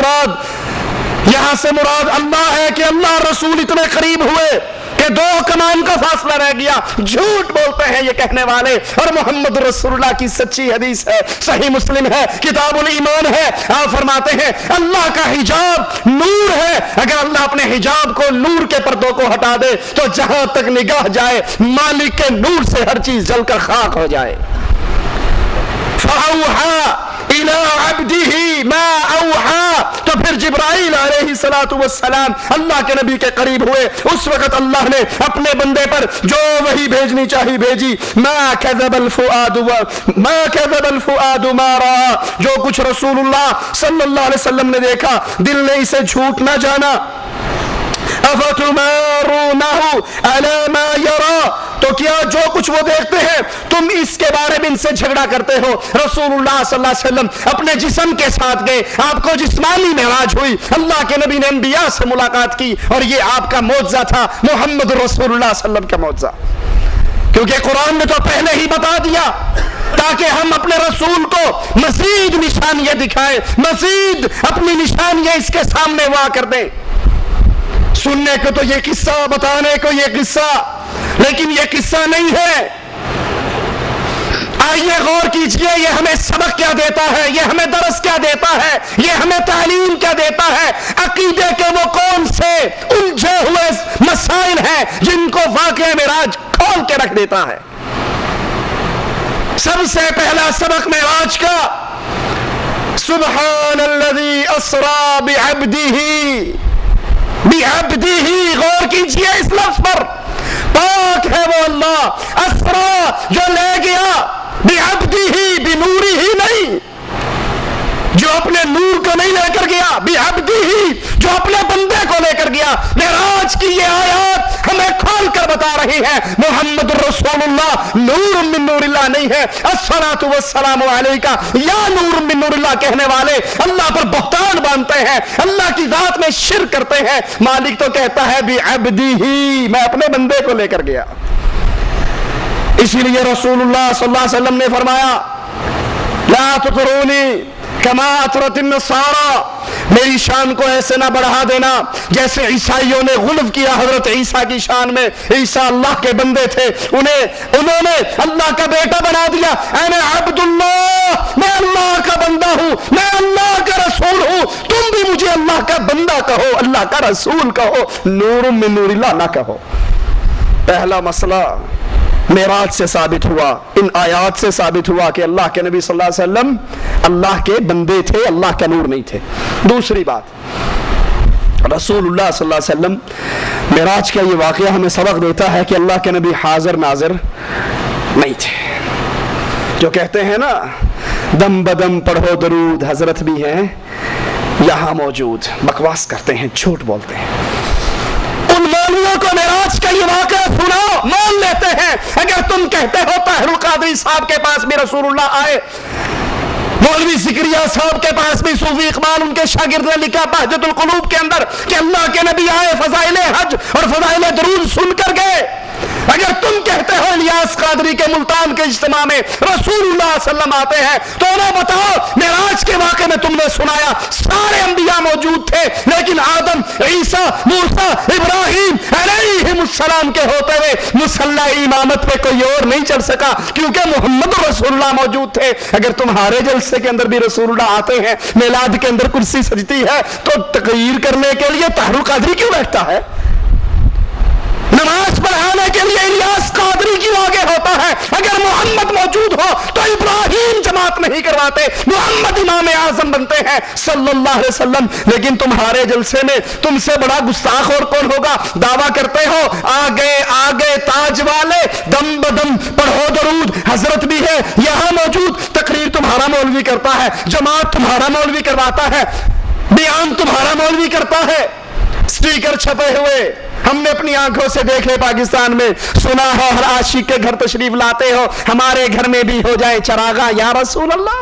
Speaker 2: مراد اللہ ہے کہ اللہ رسول اتنے قریب ہوئے کہ 2 کمان کا فاصلہ رہ گیا. جھوٹ بولتے ہیں یہ کہنے والے. اور محمد رسول اللہ کی سچی حدیث ہے, صحیح مسلم ہے, کتاب الایمان ہے. آپ فرماتے ہیں اللہ کا حجاب نور ہے, اگر اللہ اپنے حجاب کو نور کے پردوں کو ہٹا دے تو جہاں تک نگاہ جائے مالک کے نور سے ہر چیز جل کر خاک ہو جائے. فَأَوْحَى إِلَىٰ عَبْدِهِ مَا أَوْحَى, تو پھر جبرائیل علیہ الصلوۃ والسلام اللہ کے نبی کے قریب ہوئے. اس وقت اللہ نے اپنے بندے پر جو وحی بھیجنی چاہی بھیجی. مَا كَذَبَ الْفُؤَادُ مَا رَأَىٰ, جو کچھ رسول اللہ صلی اللہ علیہ وسلم نے دیکھا دل نے اسے جھوٹ نہ جانا. أَفَتُمَارُونَهُ عَلَىٰ مَا يَرَىٰ, تو کیا جو کچھ وہ دیکھتے ہیں تم اس کے بارے میں ان سے جھگڑا کرتے ہو. رسول اللہ صلی اللہ علیہ وسلم اپنے جسم کے ساتھ گئے, آپ کو جسمانی معراج ہوئی, اللہ کے نبی نے انبیاء سے ملاقات کی, اور یہ آپ کا معجزہ تھا, محمد رسول اللہ صلی اللہ علیہ وسلم کا معجزہ. کیونکہ قرآن نے تو پہلے ہی بتا دیا تاکہ ہم اپنے رسول کو مزید نشانیاں دکھائیں, مزید اپنی نشانیاں اس کے سامنے وا کر دیں. سننے کو تو یہ قصہ, بتانے کو یہ قصہ, لیکن یہ قصہ نہیں ہے. آئیے غور کیجئے یہ ہمیں سبق کیا دیتا ہے, یہ ہمیں درس کیا دیتا ہے, یہ ہمیں تعلیم کیا دیتا ہے. عقیدے کے وہ کون سے الجھے ہوئے مسائل ہیں جن کو واقعہ معراج کھول کے رکھ دیتا ہے. سب سے پہلا سبق معراج کا, سبحان الذی اسرا بعبدہ، غور کیجئے اس لفظ پر، پاک ہے وہ اللہ، اسرا جو لے گیا، بعبدہ بنورہ نہیں، جو اپنے نور کو نہیں لے کر گیا، بعبدہ جو اپنے بندے کو لے کر گیا۔ معراج کی یہ آیات ہمیں کھول کر بتا رہی ہے محمد الرسول اللہ نور من نور اللہ نہیں ہے۔ الصلاۃ والسلام علیکہ یا نور من نور اللہ کہنے والے اللہ پر بہتان باندھتے ہیں، اللہ کی ذات میں شرک کرتے ہیں۔ مالک تو کہتا ہے بعبدہ، میں اپنے بندے کو لے کر گیا۔ اسی لیے رسول اللہ صلی اللہ علیہ وسلم نے فرمایا لا تطرونی کما اطرت النصارى، میری شان کو ایسے نہ بڑھا دینا جیسے عیسائیوں نے غلو کیا حضرت عیسیٰ کی شان میں۔ عیسیٰ اللہ کے بندے تھے، انہوں نے اللہ کا بیٹا بنا دیا۔ انا عبد اللہ، میں اللہ کا بندہ ہوں، میں اللہ کا رسول ہوں، تم بھی مجھے اللہ کا بندہ کہو، اللہ کا رسول کہو، نور من نور اللہ نہ کہو۔ پہلا مسئلہ معراج سے ثابت ہوا، ان آیات سے ثابت ہوا کہ اللہ کے نبی صلی اللہ علیہ وسلم اللہ کے بندے تھے، اللہ کا نور نہیں تھے۔ دوسری بات، رسول اللہ صلی اللہ علیہ وسلم معراج کا یہ واقعہ ہمیں سبق دیتا ہے کہ اللہ کے نبی حاضر ناظر نہیں تھے۔ جو کہتے ہیں نا دم بدم پڑھو درود، حضرت بھی ہیں یہاں موجود، بکواس کرتے ہیں، جھوٹ بولتے ہیں۔ ان مولویوں کو معراج کا یہ واقعہ سناؤ، مان لیتے ہیں۔ اگر تم کہتے ہو طاہر القادری صاحب کے پاس بھی رسول اللہ آئے، مولوی زکریا صاحب کے پاس بھی صوفی اقبال ان کے شاگرد نے لکھا بہجت القلوب کے اندر کہ اللہ کے نبی آئے، فضائل حج اور فضائل درود سن کر گئے۔ اگر تم کہتے ہو الیاس قادری کے ملتان کے اجتماع میں رسول اللہ صلی اللہ علیہ وسلم آتے ہیں، تو انہیں بتاؤ معراج کے واقعے میں تم نے سنایا سارے انبیاء موجود تھے، لیکن آدم، عیسیٰ، موسیٰ، ابراہیم علیہم السلام کے ہوتے ہوئے مصلی امامت پہ کوئی اور نہیں چڑھ سکا کیونکہ محمد رسول اللہ موجود تھے۔ اگر تمہارے جلسے کے اندر بھی رسول اللہ آتے ہیں، میلاد کے اندر کرسی سجتی ہے، تو تقریر کرنے کے لیے طاہر القادری کیوں بیٹھتا ہے؟ نماز پڑھانے کے لیے الیاس قادری کیوں آگے ہوتا ہے؟ اگر محمد موجود ہو تو ابراہیم جماعت نہیں کرواتے، محمد امام اعظم بنتے ہیں صلی اللہ علیہ وسلم۔ لیکن تمہارے جلسے میں تم سے بڑا گستاخ اور کون ہوگا؟ دعویٰ کرتے ہو آگے تاج والے، دم بدم پڑھو درود، حضرت بھی ہے یہاں موجود، تقریر تمہارا مولوی کرتا ہے، جماعت تمہارا مولوی کرواتا ہے، بیان تمہارا مولوی کرتا ہے، سٹیکر چھپے ہوئے ہم نے اپنی آنکھوں سے دیکھے پاکستان میں، سنا ہے ہر عاشق کے گھر تشریف لاتے ہو، ہمارے گھر میں بھی ہو جائے چراغاں یا رسول اللہ۔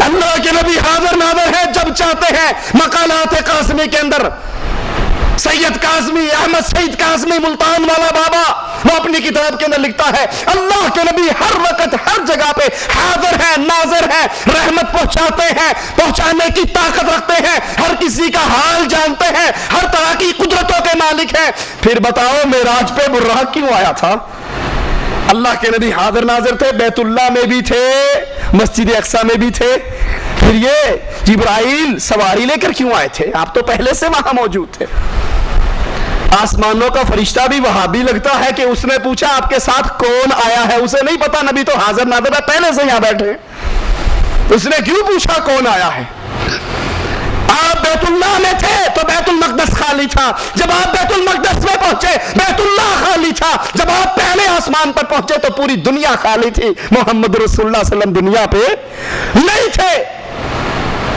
Speaker 2: اللہ کے نبی حاضر ناظر ہے جب چاہتے ہیں۔ مقالات قاسمی کے اندر سید قاسمی، احمد سعید قاسمی ملتان والا بابا، وہ اپنی کتاب کے اندر لکھتا ہے اللہ کے نبی ہر وقت ہر جگہ پہ حاضر ہے، ناظر ہے، رحمت پہنچاتے ہیں، پہنچانے کی طاقت رکھتے ہیں، ہر کسی کا حال جانتے ہیں، ہر طرح کی قدرتوں کے مالک ہیں۔ پھر بتاؤ معراج پہ براق کیوں آیا تھا؟ اللہ کے نبی حاضر ناظر تھے، بیت اللہ میں بھی تھے، مسجد اقصی میں بھی تھے، پھر یہ جبرائیل سواری لے کر کیوں آئے تھے؟ آپ تو پہلے سے وہاں موجود تھے۔ آسمانوں کا فرشتہ بھی وہابی لگتا ہے کہ اس نے پوچھا آپ کے ساتھ کون آیا ہے، اسے نہیں پتا نبی تو حاضر ناظر ہے، پہلے سے یہاں بیٹھے، اس نے کیوں پوچھا کون آیا ہے؟ آپ بیت اللہ میں تھے تو بیت المقدس خالی تھا، جب آپ بیت المقدس میں پہنچے بیت اللہ خالی تھا، جب آپ پہلے آسمان پر پہنچے تو پوری دنیا خالی تھی، محمد رسول اللہ صلی اللہ علیہ وسلم دنیا پہ نہیں تھے۔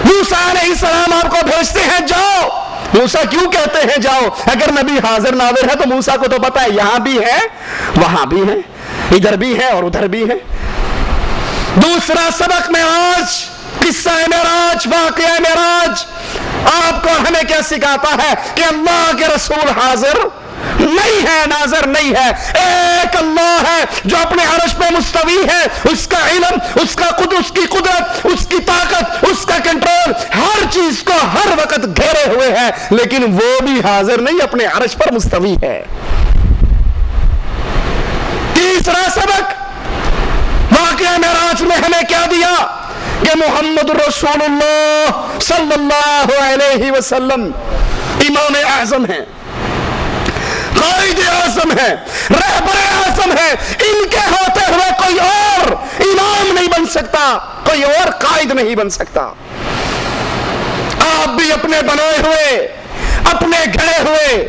Speaker 2: موسیٰ علیہ السلام آپ کو بھیجتے ہیں جاؤ، موسیٰ کیوں کہتے ہیں جاؤ؟ اگر نبی حاضر ناظر ہے تو موسیٰ کو تو پتا ہے یہاں بھی ہے وہاں بھی ہے، ادھر بھی ہے اور ادھر بھی ہے۔ دوسرا سبق معراج، قصہ معراج، واقعہ معراج آپ کو ہمیں کیا سکھاتا ہے؟ کہ اللہ کے رسول حاضر نہیں ہے، ناظر نہیں ہے، ایک اللہ ہے جو اپنے عرش پہ مستوی ہے، اس کا علم، اس کی قدرت، اس کی طاقت، اس کا کنٹرول ہر چیز کو ہر وقت گھیرے ہوئے ہے، لیکن وہ بھی حاضر نہیں، اپنے عرش پر مستوی ہے۔ تیسرا سبق واقعہ معراج میں ہمیں کیا دیا؟ کہ محمد رسول اللہ صلی اللہ علیہ وسلم امام اعظم ہیں، قائد اعظم ہے، رہبر اعظم ہے، ان کے ہوتے ہوئے کوئی اور امام نہیں بن سکتا، کوئی اور قائد نہیں بن سکتا. آپ بھی اپنے بنائے ہوئے، اپنے گھڑے ہوئے،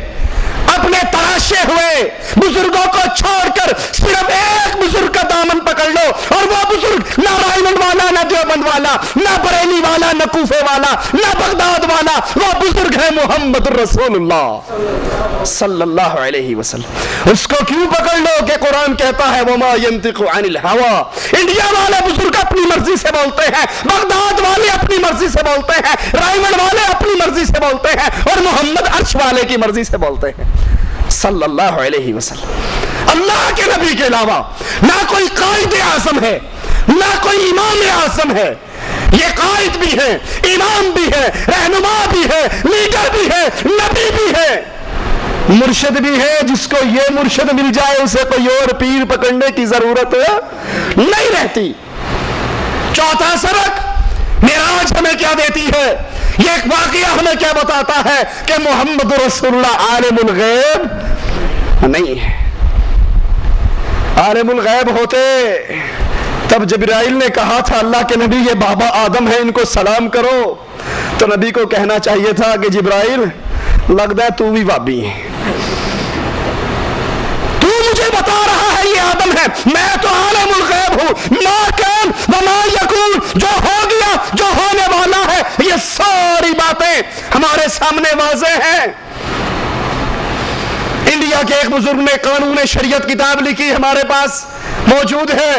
Speaker 2: اپنے تراشے ہوئے بزرگوں کو چھوڑ کر صرف ایک بزرگ کا دامن پکڑ لو، اور وہ بزرگ نہ رائمنڈ والا، نہ دیوبند والا، نہ بریلی والا، نہ کوفے والا، نہ بغداد والا، وہ بزرگ ہے محمد الرسول اللہ صلی اللہ علیہ وسلم. اس کو کیوں پکڑ لو کہ قرآن کہتا ہے وما ينطق عن الهوى. انڈیا والے بزرگ اپنی مرضی سے بولتے ہیں، بغداد والے اپنی مرضی سے بولتے ہیں، رائمنڈ والے اپنی مرضی سے بولتے ہیں، اور محمد عرش والے کی مرضی سے بولتے ہیں صلی اللہ علیہ وسلم. اللہ کے نبی کے علاوہ نہ کوئی قائد اعظم ہے، نہ کوئی امام اعظم ہے. یہ قائد بھی ہے، امام بھی ہے، رہنما بھی ہے، لیڈر بھی ہے، نبی بھی ہے، مرشد بھی ہے. جس کو یہ مرشد مل جائے اسے کوئی اور پیر پکڑنے کی ضرورت نہیں رہتی. چوتھا سبق معراج ہمیں کیا دیتی ہے؟ یہ ایک واقعہ ہمیں کیا بتاتا ہے کہ محمد رسول اللہ عالم الغیب نہیں ہے. عالم الغیب ہوتے تب جبرائیل نے کہا تھا اللہ کے نبی یہ بابا آدم ہے، ان کو سلام کرو، تو نبی کو کہنا چاہیے تھا کہ جبرائیل لگتا ہے تو بھی بابی ہے، تو مجھے بتا رہا ہے یہ آدم ہے، میں تو عالم الغیب ہوں. ما کان وما یکون، جو ہو گیا، جو ہونے والا ہے، یہ ساری باتیں ہمارے سامنے واضح ہیں. انڈیا کے ایک بزرگ نے قانون شریعت کتاب لکھی، ہمارے پاس موجود ہے.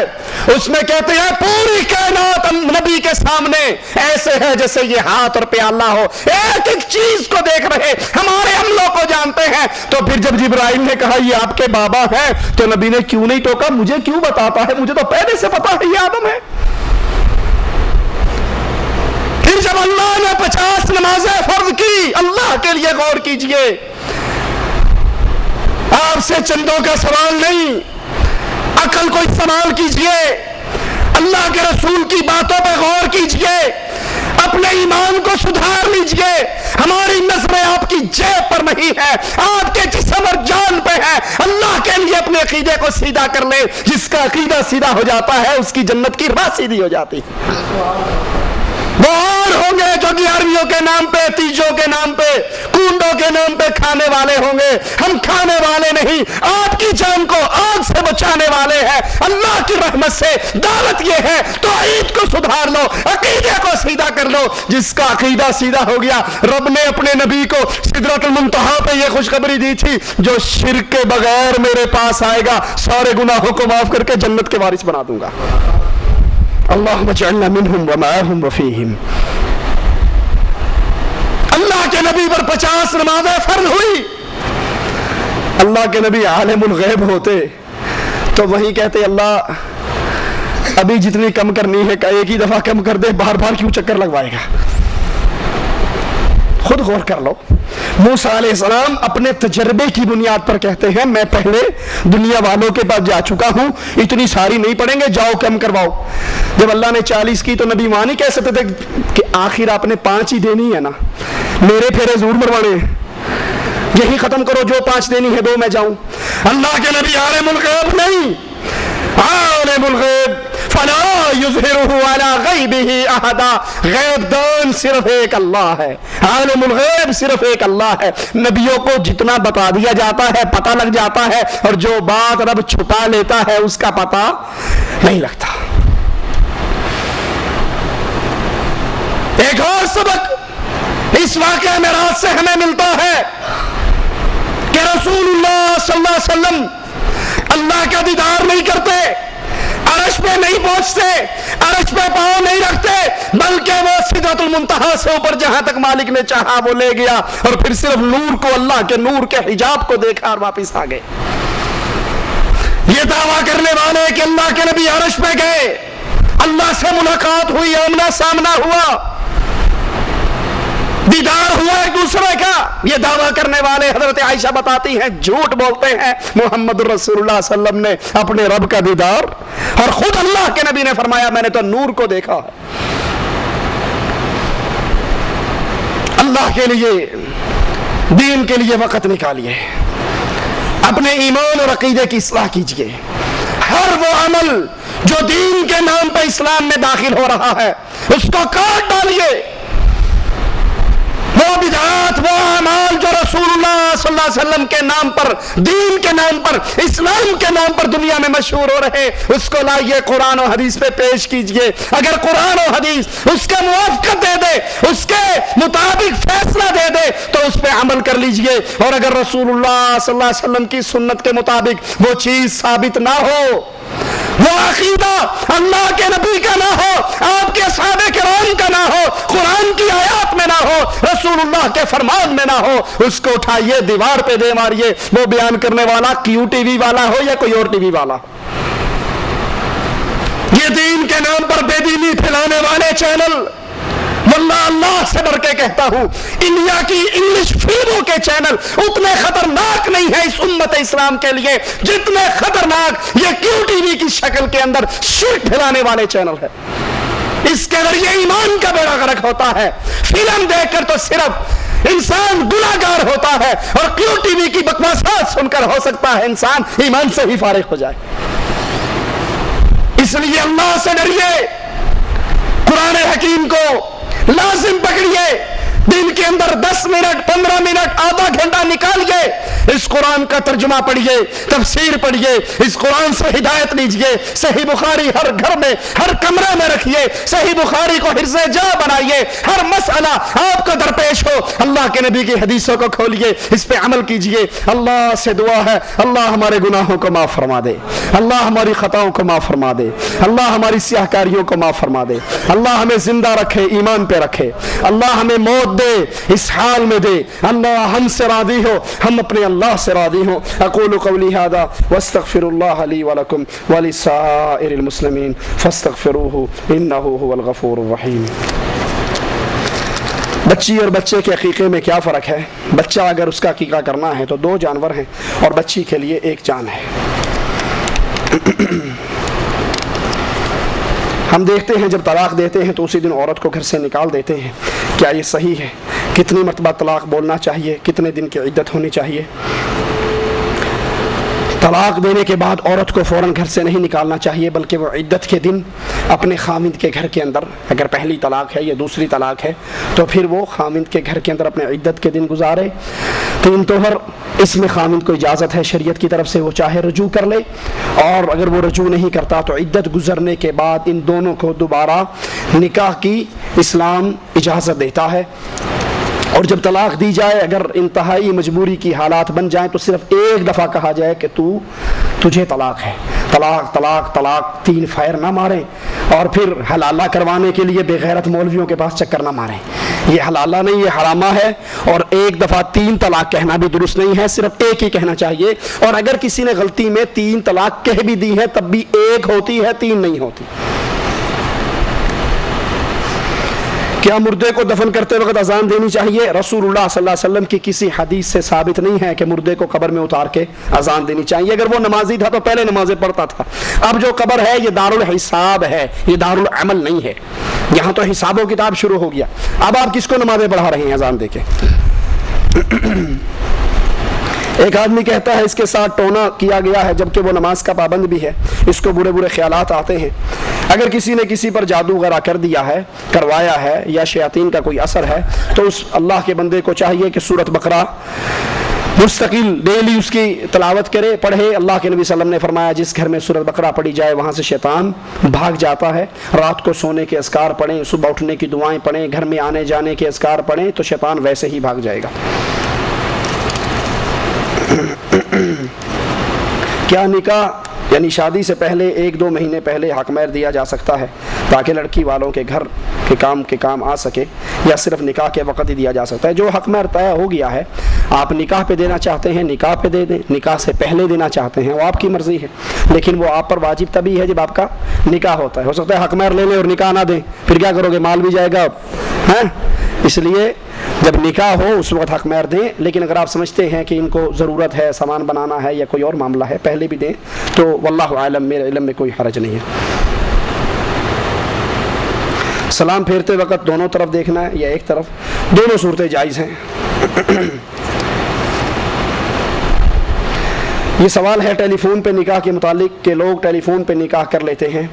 Speaker 2: اس میں کہتے ہیں پوری کائنات نبی کے سامنے ایسے ہے جیسے یہ ہاتھ اور پیالہ ہو، ایک ایک چیز کو دیکھ رہے، ہمارے عملوں کو جانتے ہیں. تو پھر جب جبرائیل نے کہا یہ آپ کے بابا ہیں تو نبی نے کیوں نہیں ٹوکا؟ مجھے کیوں بتاتا ہے، مجھے تو پہلے سے پتا ہے یہ آدم ہے. پھر جب اللہ نے 50 نمازیں فرض کی، اللہ کے لیے غور کیجئے، آپ سے چندوں کا سوال نہیں، عقل کو استعمال کیجئے، اللہ کے رسول کی باتوں پہ غور کیجئے، اپنے ایمان کو سدھار لیجئے. ہماری نظریں آپ کی جیب پر نہیں ہے، آپ کے جسم اور جان پہ ہے. اللہ کے لیے اپنے عقیدے کو سیدھا کر لیں. جس کا عقیدہ سیدھا ہو جاتا ہے اس کی جنت کی راہ سیدھی ہو جاتی ہے. وہ اور ہوں گے جو گیارہویں کے نام پہ، تیجوں کے نام پہ، کنڈوں کے نام پہ کھانے والے ہوں گے. ہم کھانے والے نہیں، آپ کی جان کو آگ سے بچانے والے ہیں. اللہ کی رحمت سے دعوت یہ ہے توحید کو سدھار لو، عقیدے کو سیدھا کر لو. جس کا عقیدہ سیدھا ہو گیا، رب نے اپنے نبی کو سدرۃ المنتہا پہ یہ خوشخبری دی تھی جو شرک کے بغیر میرے پاس آئے گا سارے گناہوں کو معاف کر کے جنت کے وارث بنا دوں گا. اللہم اجعلنا منہم ومعہم وفیہم. اللہ کے نبی پر 50 نمازیں فرض ہوئی. اللہ کے نبی عالم الغیب ہوتے تو وہیں کہتے اللہ ابھی جتنی کم کرنی ہے ایک ہی دفعہ کم کر دے، بار بار کیوں چکر لگوائے گا؟ خود غور کر لو. موسیٰ علیہ السلام اپنے تجربے کی بنیاد پر کہتے ہیں میں پہلے دنیا والوں کے پاس جا چکا ہوں، اتنی ساری نہیں پڑیں گے، جاؤ کم کرواؤ. جب اللہ نے 40 کی تو نبی وہاں نہیں کہہ سکتے تھے کہ آخر آپ نے 5 ہی دینی ہے نا، میرے پھیرے ضرور مروانے، یہی ختم کرو، جو 5 دینی ہے 2 میں جاؤں. اللہ کے نبی عالم الغیب نہیں، عالم الغیب فلا یظہرہ علی غیبہ احدا. غیب دان صرف ایک اللہ ہے، عالم الغیب صرف ایک اللہ ہے. نبیوں کو جتنا بتا دیا جاتا ہے پتہ لگ جاتا ہے، اور جو بات رب چھپا لیتا ہے اس کا پتہ نہیں لگتا. ایک اور سبق اس واقعہ معراج سے ہمیں ملتا ہے کہ رسول اللہ صلی اللہ علیہ وسلم اللہ کا دیدار نہیں کرتے، عرش پہ نہیں پہنچتے، عرش پہ پاؤں نہیں رکھتے، بلکہ وہ سدرۃ المنتہا سے اوپر جہاں تک مالک نے چاہا وہ لے گیا، اور پھر صرف نور کو، اللہ کے نور کے حجاب کو دیکھا اور واپس آ گئے. یہ دعویٰ کرنے والے کہ اللہ کے نبی عرش پہ گئے، اللہ سے ملاقات ہوئی، آمنا سامنا ہوا، دیدار ہوا ایک دوسرے کا، یہ دعویٰ کرنے والے حضرت عائشہ بتاتی ہیں جھوٹ بولتے ہیں. محمد رسول اللہ صلی اللہ علیہ وسلم نے اپنے رب کا دیدار، اور خود اللہ کے نبی نے فرمایا میں نے تو نور کو دیکھا ہے. اللہ کے لیے، دین کے لیے وقت نکالیے، اپنے ایمان اور عقیدے کی اصلاح کیجئے. ہر وہ عمل جو دین کے نام پہ اسلام میں داخل ہو رہا ہے اس کو کاٹ ڈالیے. وہ بدعات، وہ اعمال جو رسول اللہ صلی اللہ علیہ وسلم کے نام پر، دین کے نام پر، اسلام کے نام پر دنیا میں مشہور ہو رہے، اس کو لائیے قرآن و حدیث پہ پیش کیجئے. اگر قرآن و حدیث اس کے موافقت دے دے، اس کے مطابق فیصلہ دے دے تو اس پہ عمل کر لیجئے. اور اگر رسول اللہ صلی اللہ علیہ وسلم کی سنت کے مطابق وہ چیز ثابت نہ ہو، وہ عقیدہ اللہ کے نبی کا نہ ہو، آپ کے صحابہ کرام کا نہ ہو، قرآن کی آیات میں نہ ہو، رسول اللہ کے فرمان میں نہ ہو، اس کو اٹھائیے دیوار پہ دے ماریے. وہ بیان کرنے والا کیو ٹی وی والا ہو یا کوئی اور ٹی وی والا. یہ دین کے نام پر بے دینی پھیلانے والے چینل، واللہ اللہ سے ڈر کے کہتا ہوں، انڈیا کی انگلش فلموں کے چینل اتنے خطرناک نہیں ہے اس امت اسلام کے لیے جتنے خطرناک یہ کیو ٹی وی کی شکل کے اندر شرک پھیلانے والے چینل ہے. اس کے ذریعے ایمان کا بیڑا غرق ہوتا ہے. فلم دیکھ کر تو صرف انسان گناہگار ہوتا ہے، اور کیو ٹی وی کی بکواسات سن کر ہو سکتا ہے انسان ایمان سے ہی فارغ ہو جائے. اس لیے اللہ سے ڈریے، قرآن حکیم کو لازم پکڑیے. دن کے اندر 10 منٹ 15 منٹ آدھا گھنٹہ نکالیے، اس قرآن کا ترجمہ پڑھیے، تفسیر پڑھیے، اس قرآن سے ہدایت لیجئے. صحیح بخاری ہر گھر میں، ہر کمرے میں رکھیے. صحیح بخاری کو حرز جا بنائیے. ہر مسئلہ آپ کو درپیش ہو، اللہ کے نبی کی حدیثوں کو کھولیے، اس پہ عمل کیجئے. اللہ سے دعا ہے اللہ ہمارے گناہوں کو معاف فرما دے، اللہ ہماری خطاؤں کو معاف فرما دے، اللہ ہماری سیاہ کاریوں کو معاف فرما دے، اللہ ہمیں زندہ رکھے، ایمان پہ رکھے، اللہ ہمیں موت دے اس حال میں دے. اللہ ہم سے راضی ہو، ہم اپنے اللہ سے راضی ہوں. اقول قولی هذا واستغفر الله لي ولكم ولسائر المسلمين فاستغفروه انه هو الغفور الرحيم. بچی اور بچے کے عقیقے میں کیا فرق ہے؟ بچہ اگر اس کا عقیقہ کرنا ہے تو 2 جانور ہیں اور بچی کے لیے 1 جان ہے. ہم دیکھتے ہیں جب طلاق دیتے ہیں تو اسی دن عورت کو گھر سے نکال دیتے ہیں. کیا یہ صحیح ہے؟ کتنی مرتبہ طلاق بولنا چاہیے؟ کتنے دن کی عدت ہونی چاہیے؟ طلاق دینے کے بعد عورت کو فوراً گھر سے نہیں نکالنا چاہیے، بلکہ وہ عدت کے دن اپنے خاوند کے گھر کے اندر، اگر پہلی طلاق ہے یا دوسری طلاق ہے تو پھر وہ خاوند کے گھر کے اندر اپنے عدت کے دن گزارے. 3 طہر اس میں خاوند کو اجازت ہے شریعت کی طرف سے، وہ چاہے رجوع کر لے، اور اگر وہ رجوع نہیں کرتا تو عدت گزرنے کے بعد ان دونوں کو دوبارہ نکاح کی اسلام اجازت دیتا ہے. اور جب طلاق دی جائے، اگر انتہائی مجبوری کی حالات بن جائیں تو صرف 1 دفعہ کہا جائے کہ تجھے طلاق ہے. طلاق طلاق طلاق 3 فائر نہ ماریں، اور پھر حلالہ کروانے کے لیے بے غیرت مولویوں کے پاس چکر نہ ماریں. یہ حلالہ نہیں، یہ حرامہ ہے. اور 1 دفعہ 3 طلاق کہنا بھی درست نہیں ہے، صرف 1 ہی کہنا چاہیے. اور اگر کسی نے غلطی میں 3 طلاق کہہ بھی دی ہے تب بھی 1 ہوتی ہے، 3 نہیں ہوتی. کیا مردے کو دفن کرتے وقت اذان دینی چاہیے؟ رسول اللہ صلی اللہ علیہ وسلم کی کسی حدیث سے ثابت نہیں ہے کہ مردے کو قبر میں اتار کے اذان دینی چاہیے. اگر وہ نمازی تھا تو پہلے نمازیں پڑھتا تھا. اب جو قبر ہے یہ دارالحساب ہے، یہ دارالعمل نہیں ہے. یہاں تو حساب و کتاب شروع ہو گیا. اب آپ کس کو نمازیں پڑھا رہے ہیں اذان دے کے؟ ایک آدمی کہتا ہے اس کے ساتھ ٹونا کیا گیا ہے جبکہ وہ نماز کا پابند بھی ہے. اس کو برے برے خیالات آتے ہیں. اگر کسی نے کسی پر جادو وغیرہ کر دیا ہے، کروایا ہے، یا شیاطین کا کوئی اثر ہے تو اس اللہ کے بندے کو چاہیے کہ سورۃ بقرہ مستقل ڈیلی اس کی تلاوت کرے، پڑھے. اللہ کے نبی صلی اللہ علیہ وسلم نے فرمایا جس گھر میں سورۃ بقرہ پڑھی جائے وہاں سے شیطان بھاگ جاتا ہے. رات کو سونے کے اذکار پڑھیں، صبح اٹھنے کی دعائیں پڑھیں، گھر میں آنے جانے کے اذکار پڑھیں تو شیطان ویسے ہی بھاگ جائے گا. کیا نکاح یعنی شادی سے پہلے 1-2 مہینے پہلے حق مہر دیا جا سکتا ہے تاکہ لڑکی والوں کے گھر کے کام آ سکے، یا صرف نکاح کے وقت ہی دیا جا سکتا ہے؟ جو حق مہر طے ہو گیا ہے، آپ نکاح پہ دینا چاہتے ہیں نکاح پہ دے دیں، نکاح سے پہلے دینا چاہتے ہیں وہ آپ کی مرضی ہے، لیکن وہ آپ پر واجب تبھی ہے جب آپ کا نکاح ہوتا ہے. ہو سکتا ہے حق مہر لے لیں اور نکاح نہ دیں، پھر کیا کرو گے؟ مال بھی جائے گا. اس لیے جب نکاح ہو اس وقت حق مہر دیں. لیکن اگر آپ سمجھتے ہیں کہ ان کو ضرورت ہے، سامان بنانا ہے یا کوئی اور معاملہ ہے، پہلے بھی دیں تو واللہ عالم، میرے علم میں کوئی حرج نہیں ہے. سلام پھیرتے وقت دونوں طرف دیکھنا ہے یا ایک طرف؟ دونوں صورتیں جائز ہیں. یہ سوال ہے ٹیلی فون پہ نکاح کے متعلق کہ لوگ ٹیلی فون پہ نکاح کر لیتے ہیں.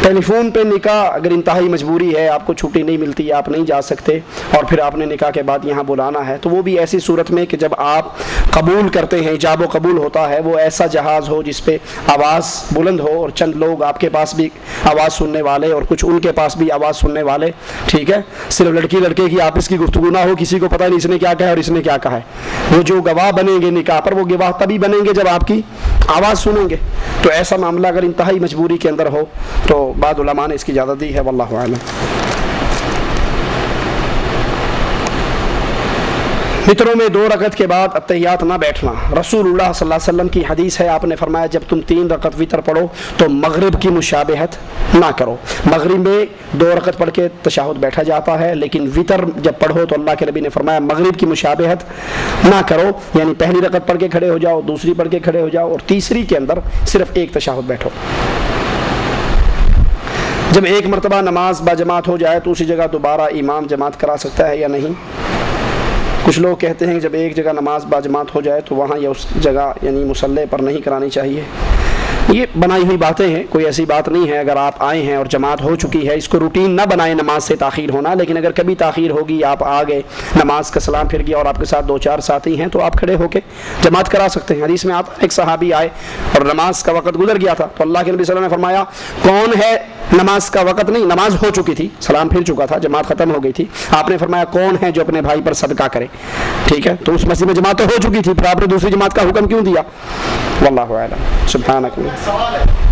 Speaker 2: ٹیلی فون پہ نکاح اگر انتہائی مجبوری ہے, آپ کو چھٹی نہیں ملتی, آپ نہیں جا سکتے, اور پھر آپ نے نکاح کے بعد یہاں بلانا ہے, تو وہ بھی ایسی صورت میں کہ جب آپ قبول کرتے ہیں, ایجاب و قبول ہوتا ہے, وہ ایسا جہاز ہو جس پہ آواز بلند ہو اور چند لوگ آپ کے پاس بھی آواز سننے والے اور کچھ ان کے پاس بھی آواز سننے والے, ٹھیک ہے, صرف لڑکی لڑکے کی آپس کی گفتگو نہ ہو, کسی کو پتہ نہیں اس نے کیا کہا اور اس نے کیا کہا ہے. وہ جو گواہ بنیں گے نکاح پر, وہ گواہ تبھی بنیں گے جب آپ کی آواز سنیں گے. تو ایسا معاملہ اگر انتہائی مجبوری کے اندر ہو تو بعض علماء نے اس کی اجازت دی ہے, واللہ اعلم. وطروں میں 2 رکعت کے بعد اتحیات نہ بیٹھنا. رسول اللہ صلی اللہ علیہ وسلم کی حدیث ہے, آپ نے فرمایا جب تم 3 رکعت وطر پڑھو تو مغرب کی مشابہت نہ کرو. مغرب میں 2 رکعت پڑھ کے تشہد بیٹھا جاتا ہے, لیکن وطر جب پڑھو تو اللہ کے نبی نے فرمایا مغرب کی مشابہت نہ کرو, یعنی پہلی رکعت پڑھ کے کھڑے ہو جاؤ, دوسری پڑھ کے کھڑے ہو جاؤ, اور تیسری کے اندر صرف 1 تشہد بیٹھو. جب ایک مرتبہ نماز با جماعت ہو جائے تو اسی جگہ دوبارہ امام جماعت کرا سکتا ہے یا نہیں؟ کچھ لوگ کہتے ہیں کہ جب ایک جگہ نماز با جماعت ہو جائے تو وہاں یا اس جگہ یعنی مصلی پر نہیں کرانی چاہیے. یہ بنائی ہوئی باتیں ہیں, کوئی ایسی بات نہیں ہے. اگر آپ آئے ہیں اور جماعت ہو چکی ہے, اس کو روٹین نہ بنائیں نماز سے تاخیر ہونا, لیکن اگر کبھی تاخیر ہوگی, آپ آ گئے, نماز کا سلام پھر گیا اور آپ کے ساتھ 2-4 ساتھی ہیں, تو آپ کھڑے ہو کے جماعت کرا سکتے ہیں. حدیث میں آتا ہے ایک صحابی آئے اور نماز کا وقت گزر گیا تھا, تو اللہ کے نبی صلی اللہ علیہ وسلم نے فرمایا کون ہے, نماز کا وقت نہیں, نماز ہو چکی تھی, سلام پھر چکا تھا, جماعت ختم ہو گئی تھی, آپ نے فرمایا کون ہے جو اپنے بھائی پر صدقہ کرے, ٹھیک ہے, تو اس مسجد میں جماعت ہو چکی تھی, پھر آپ نے دوسری جماعت کا حکم کیوں دیا؟ واللہ اعلم. سبحانک.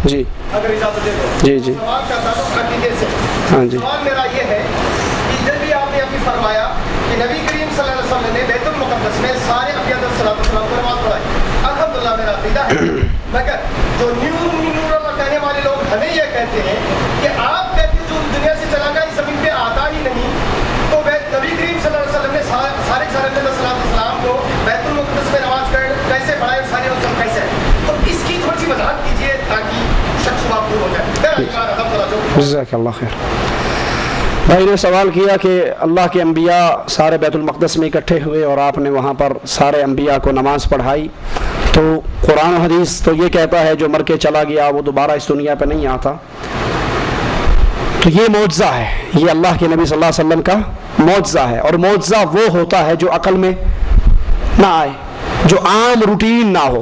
Speaker 2: جی
Speaker 3: اگر اجازت دے دو.
Speaker 2: جی جی
Speaker 3: سوال کا تعلق عقیدے سے.
Speaker 2: ہاں جی.
Speaker 3: سوال میرا یہ ہے کہ جب بھی آپ نے ابھی فرمایا کہ نبی کریم صلی اللہ علیہ وسلم نے بیت المقدس میں سارے انبیاء علیہ السلام کو نماز پڑھائی, الحمدللہ میرا عقیدہ ہے, مگر جو نیو کہنے والے لوگ ہمیں یہ کہتے ہیں کہ آپ کہتے ہیں جو دنیا سے چلا گیا اس زمین پہ آتا ہی نہیں, تو نبی کریم صلی اللہ علیہ وسلم نے سارے انبیاء علیہ السلام کو بیت المقدس میں نماز کیسے پڑھائے, سارے وسلم کیسے, تو اس کی تھوڑی سی وضاحت کیجیے تاکہ شک شبہ دور ہو جائے.
Speaker 2: جزاک اللہ خیر. بھائی نے سوال کیا کہ اللہ کے انبیاء سارے بیت المقدس میں اکٹھے ہوئے اور آپ نے وہاں پر سارے انبیاء کو نماز پڑھائی, تو قرآن و حدیث تو یہ کہتا ہے جو مر کے چلا گیا وہ دوبارہ اس دنیا پہ نہیں آتا. تو یہ معجزہ ہے, یہ اللہ کے نبی صلی اللہ علیہ وسلم کا معجزہ ہے, اور معجزہ وہ ہوتا ہے جو عقل میں نہ آئے, جو عام روٹین نہ ہو,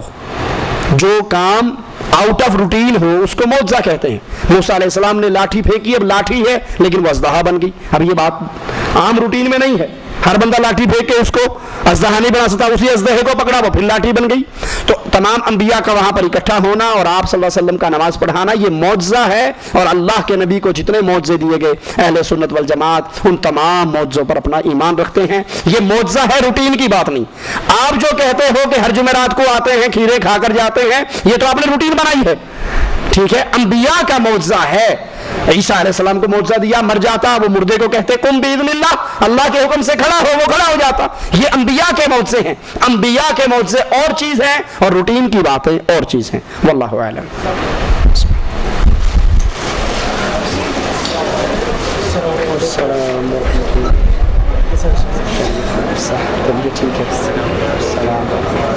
Speaker 2: جو کام آؤٹ آف روٹین ہو, اس کو معجزہ کہتے ہیں. موسیٰ علیہ السلام نے لاٹھی پھینکی, اب لاٹھی ہے لیکن وہ اژدہا بن گئی. اب یہ بات عام روٹین میں نہیں ہے, ہر بندہ لاٹھی پھینک کے اس کو اژدہا نہیں بنا سکتا, اسی اژدہے کو پکڑا وہ پھر لاٹھی بن گئی. تو تمام انبیاء کا وہاں پر اکٹھا ہونا اور آپ صلی اللہ علیہ وسلم کا نماز پڑھانا یہ معجزہ ہے, اور اللہ کے نبی کو جتنے معجزے دیے گئے اہل سنت والجماعت ان تمام معجزوں پر اپنا ایمان رکھتے ہیں. یہ معجزہ ہے, روٹین کی بات نہیں. آپ جو کہتے ہو کہ ہر جمعرات کو آتے ہیں کھیرے کھا کر جاتے ہیں, یہ تو آپ نے روٹین بنائی ہے, ٹھیک ہے. انبیاء کا معجزہ ہے. عیسیٰ علیہ السلام کو معجزہ دیا, مر جاتا, وہ مردے کو کہتے قم باذن اللہ, اللہ کے حکم سے کھڑا ہو, وہ کھڑا ہو جاتا. یہ انبیاء کے معجزے ہیں. انبیاء کے معجزے اور چیز ہیں اور روٹین کی باتیں اور چیز ہیں. واللہ اعلم. السلام علیکم. ٹھیک ہے. السلام.